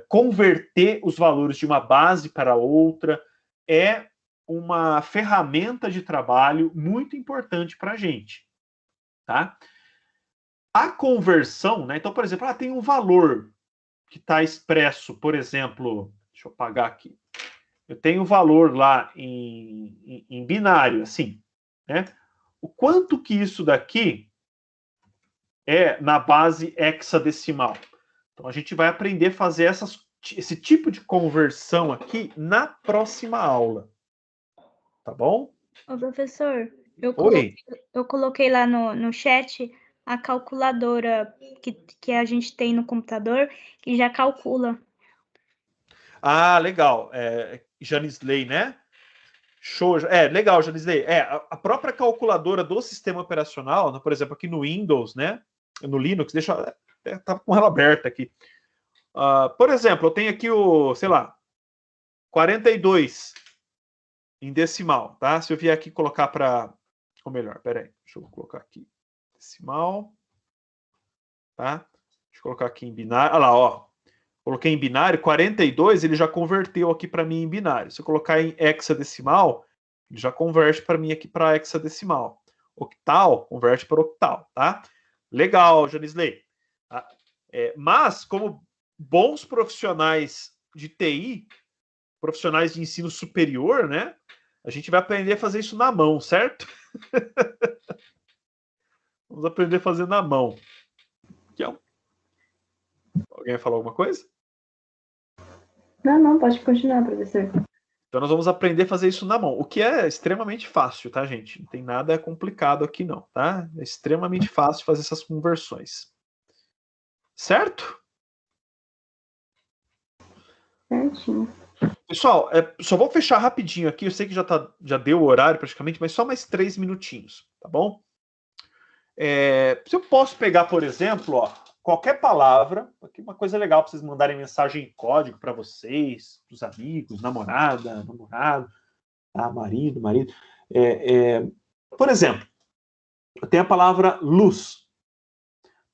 converter os valores de uma base para outra é uma ferramenta de trabalho muito importante para a gente. Tá? A conversão, né? Então, por exemplo, tem um valor que está expresso, por exemplo, deixa eu apagar aqui. Eu tenho um valor lá em binário, assim, né? O quanto que isso daqui é na base hexadecimal? Então, a gente vai aprender a fazer esse tipo de conversão aqui na próxima aula. Tá bom? Ô, professor, Oi. eu coloquei lá no chat a calculadora que a gente tem no computador, que já calcula. Ah, legal. Janisley, né? Show. Legal, Janisley. A própria calculadora do sistema operacional, né, por exemplo, aqui no Windows, né? No Linux, tá com ela aberta aqui. Por exemplo, eu tenho aqui sei lá, 42 em decimal, tá? Se eu vier aqui colocar ou melhor, peraí, deixa eu colocar aqui decimal, tá? Deixa eu colocar aqui em binário, olha lá, ó. Coloquei em binário, 42, ele já converteu aqui para mim em binário. Se eu colocar em hexadecimal, ele já converte para mim aqui para hexadecimal. Octal, converte para octal, tá? Legal, Janisley. Tá? Mas, como bons profissionais de TI, profissionais de ensino superior, né? A gente vai aprender a fazer isso na mão, certo? Vamos aprender a fazer na mão. Alguém vai falar alguma coisa? Não, pode continuar, professor. Então nós vamos aprender a fazer isso na mão, o que é extremamente fácil, tá, gente? Não tem nada complicado aqui não, tá? É extremamente fácil fazer essas conversões. Certo? Certinho. Pessoal, só vou fechar rapidinho aqui, eu sei que já deu o horário praticamente, mas só mais 3 minutinhos, tá bom? Se eu posso pegar, por exemplo, ó, qualquer palavra, aqui uma coisa legal para vocês mandarem mensagem em código para vocês, os amigos, namorada, namorado, tá? Marido. Por exemplo, eu tenho a palavra luz,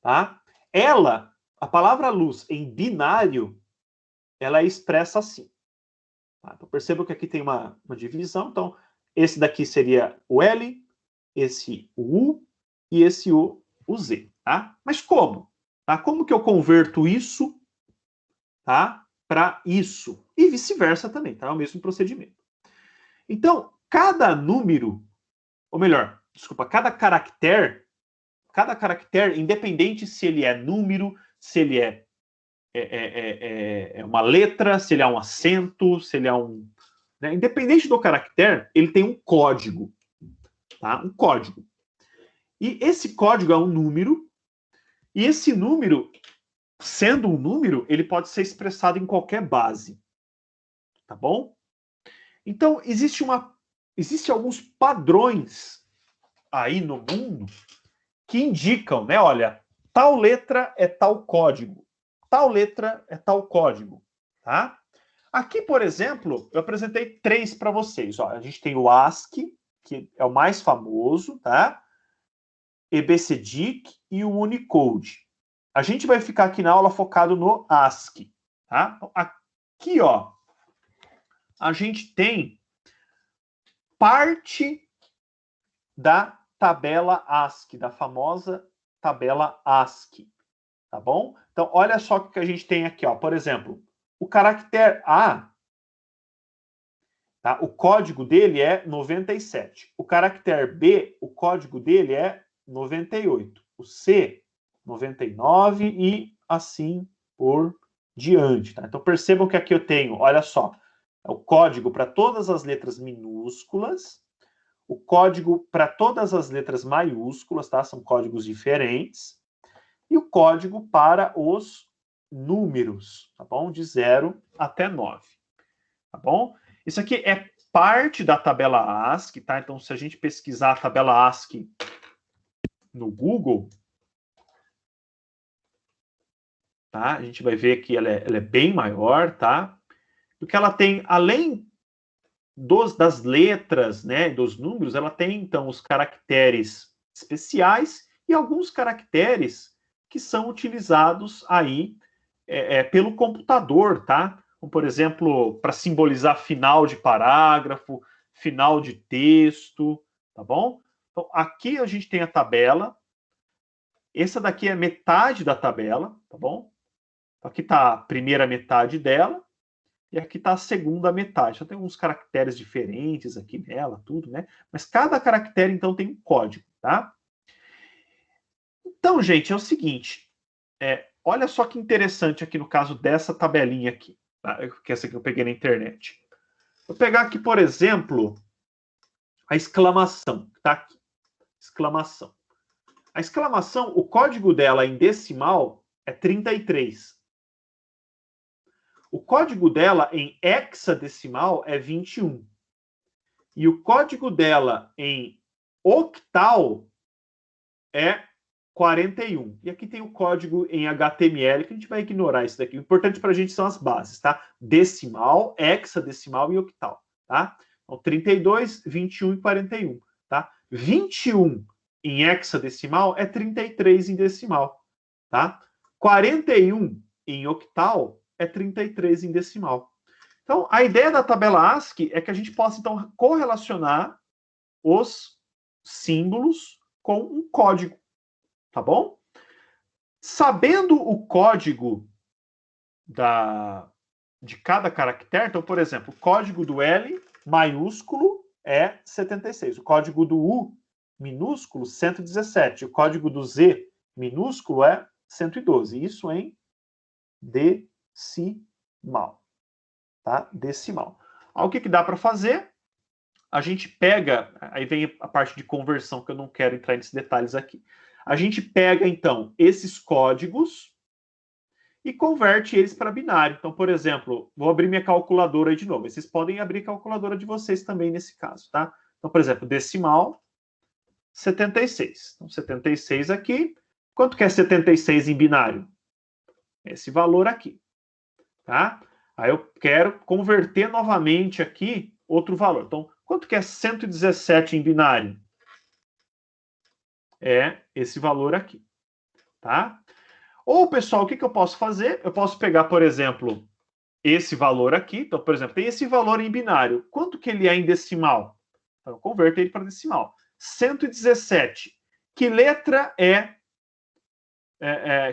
tá? A palavra luz em binário, ela é expressa assim. Tá? Então percebam que aqui tem uma divisão. Então, esse daqui seria o L, esse o U e esse o Z. Tá? Mas como? Tá? Como que eu converto isso, tá, para isso? E vice-versa também, tá? É o mesmo procedimento. Então, cada número, ou melhor, desculpa, cada caractere, independente se ele é número, se ele é uma letra, se ele é um acento, se ele é um... Né? Independente do caractere, ele tem um código. Tá? Um código. E esse código é um número, e esse número, sendo um número, ele pode ser expressado em qualquer base. Tá bom? Então, existe alguns padrões aí no mundo que indicam, né? Olha, tal letra é tal código. Tal letra é tal código, tá? Aqui, por exemplo, eu apresentei 3 para vocês. Ó, a gente tem o ASCII, que é o mais famoso, tá? EBCDIC e o Unicode. A gente vai ficar aqui na aula focado no ASCII, tá? Então, aqui, ó, a gente tem parte da tabela ASCII, da famosa tabela ASCII. Tá bom? Então, olha só o que a gente tem aqui, ó. Por exemplo, o caractere A, tá? O código dele é 97. O caractere B, o código dele é 98. O C, 99 e assim por diante. Tá? Então, percebam que aqui eu tenho, olha só, o código para todas as letras minúsculas, o código para todas as letras maiúsculas, tá? São códigos diferentes. E o código para os números, tá bom? De 0 até 9, tá bom? Isso aqui é parte da tabela ASCII, tá? Então, se a gente pesquisar a tabela ASCII no Google, tá? A gente vai ver que ela é bem maior, tá? Porque ela tem, além das letras, né, dos números, ela tem, então, os caracteres especiais e alguns caracteres que são utilizados aí pelo computador, tá? Como, por exemplo, para simbolizar final de parágrafo, final de texto, tá bom? Então, aqui a gente tem a tabela. Essa daqui é metade da tabela, tá bom? Aqui está a primeira metade dela e aqui está a segunda metade. Então, tem uns caracteres diferentes aqui nela, tudo, né? Mas cada caractere, então, tem um código, tá? Então, gente, é o seguinte, olha só que interessante aqui no caso dessa tabelinha aqui, tá? Que essa que eu peguei na internet. Vou pegar aqui, por exemplo, a exclamação, que tá aqui. Exclamação. A exclamação, o código dela em decimal é 33. O código dela em hexadecimal é 21. E o código dela em octal é 41. E aqui tem o código em HTML, que a gente vai ignorar isso daqui. O importante para a gente são as bases, tá? Decimal, hexadecimal e octal, tá? Então, 32, 21 e 41, tá? 21 em hexadecimal é 33 em decimal, tá? 41 em octal é 33 em decimal. Então, a ideia da tabela ASCII é que a gente possa, então, correlacionar os símbolos com um código. Tá bom? Sabendo o código de cada caractere, então, por exemplo, o código do L maiúsculo é 76, o código do U minúsculo 117, o código do Z minúsculo é 112, isso em decimal, tá? Decimal. O que dá para fazer? A gente pega, aí vem a parte de conversão, que eu não quero entrar nesses detalhes aqui. A gente pega, então, esses códigos e converte eles para binário. Então, por exemplo, vou abrir minha calculadora aí de novo. Vocês podem abrir a calculadora de vocês também nesse caso, tá? Então, por exemplo, decimal, 76. Então, 76 aqui, Quanto que é 76 em binário? Esse valor aqui. Tá? Aí eu quero converter novamente aqui outro valor. Então, quanto que é 117 em binário? É esse valor aqui. Tá? Ou, pessoal, o que eu posso fazer? Eu posso pegar, por exemplo, esse valor aqui. Então, por exemplo, tem esse valor em binário. Quanto que ele é em decimal? Então, eu converto ele para decimal. 117. Que letra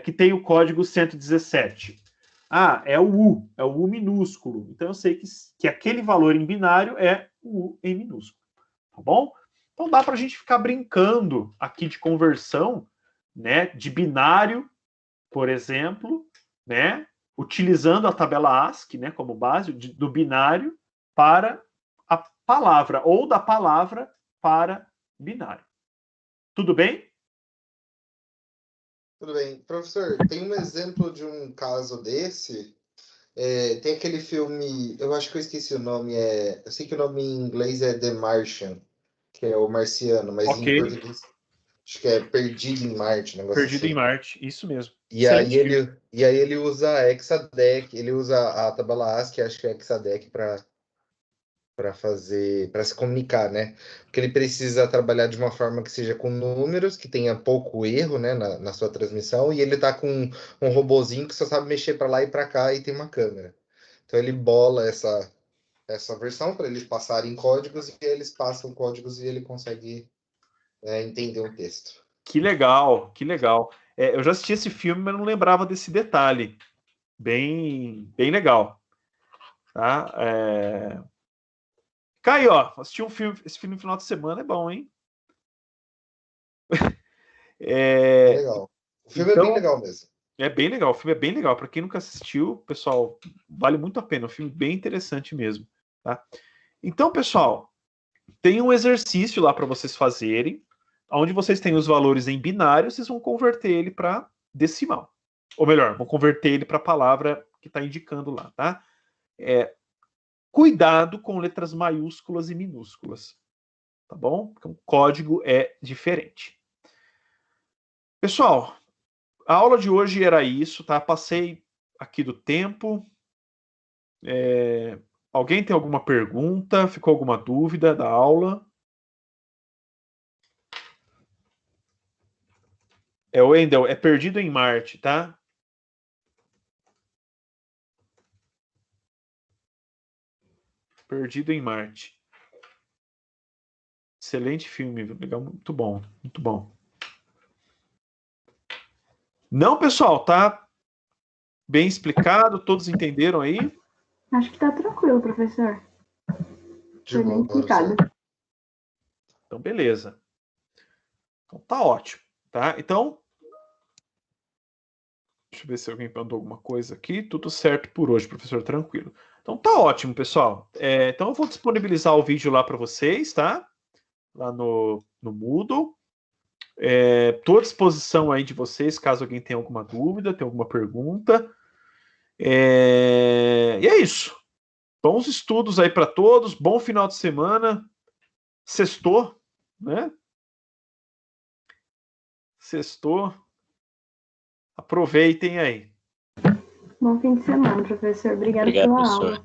que tem o código 117? Ah, é o U minúsculo. Então, eu sei que aquele valor em binário é o U em minúsculo. Tá bom? Então, dá para a gente ficar brincando aqui de conversão, né, de binário, por exemplo, né, utilizando a tabela ASCII, né, como base do binário para a palavra, ou da palavra para binário. Tudo bem? Tudo bem. Professor, tem um exemplo de um caso desse. Tem aquele filme, eu acho que eu esqueci o nome, eu sei que o nome em inglês é The Martian, que é o Marciano, mas Ok. em português acho que é Perdido em Marte, um negócio Perdido assim. em Marte, isso mesmo. E aí ele usa a Hexadec, ele usa a tabela ASCII, acho que é Hexadec para se comunicar, né? Porque ele precisa trabalhar de uma forma que seja com números, que tenha pouco erro, né, na sua transmissão, e ele tá com um robozinho que só sabe mexer para lá e para cá e tem uma câmera. Então ele bola essa versão para eles passarem códigos, e eles passam códigos e ele consegue entender o texto. Que legal, que legal. Eu já assisti esse filme, mas não lembrava desse detalhe. Bem legal. Tá? Caio, ó, assisti esse filme no final de semana, é bom, hein? Legal. O filme é bem legal mesmo. É bem legal, o filme é bem legal. Para quem nunca assistiu, pessoal, vale muito a pena. É um filme bem interessante mesmo. Tá? Então, pessoal, tem um exercício lá para vocês fazerem, onde vocês têm os valores em binário, vocês vão converter ele para decimal. Ou melhor, vão converter ele para a palavra que está indicando lá, tá? Cuidado com letras maiúsculas e minúsculas, tá bom? Porque o código é diferente. Pessoal, a aula de hoje era isso, tá? Passei aqui do tempo. Alguém tem alguma pergunta? Ficou alguma dúvida da aula? Wendel, é Perdido em Marte, tá? Perdido em Marte. Excelente filme, legal, muito bom, muito bom. Não, pessoal, tá bem explicado, todos entenderam aí? Acho que tá tranquilo, professor. Foi bem explicado. Então, beleza. Então, tá ótimo, tá? Então, deixa eu ver se alguém mandou alguma coisa aqui. Tudo certo por hoje, professor, tranquilo. Então, tá ótimo, pessoal. Então, eu vou disponibilizar o vídeo lá para vocês, tá? Lá no Moodle. Estou à disposição aí de vocês, caso alguém tenha alguma dúvida, tenha alguma pergunta. E é isso. Bons estudos aí para todos. Bom final de semana. Sextou, né? Sextou. Aproveitem aí. Bom fim de semana, professor. Obrigado pela professor. aula.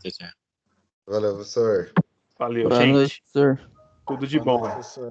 Valeu, professor. Valeu, Boa gente. noite, professor. Tudo de bom. Professor,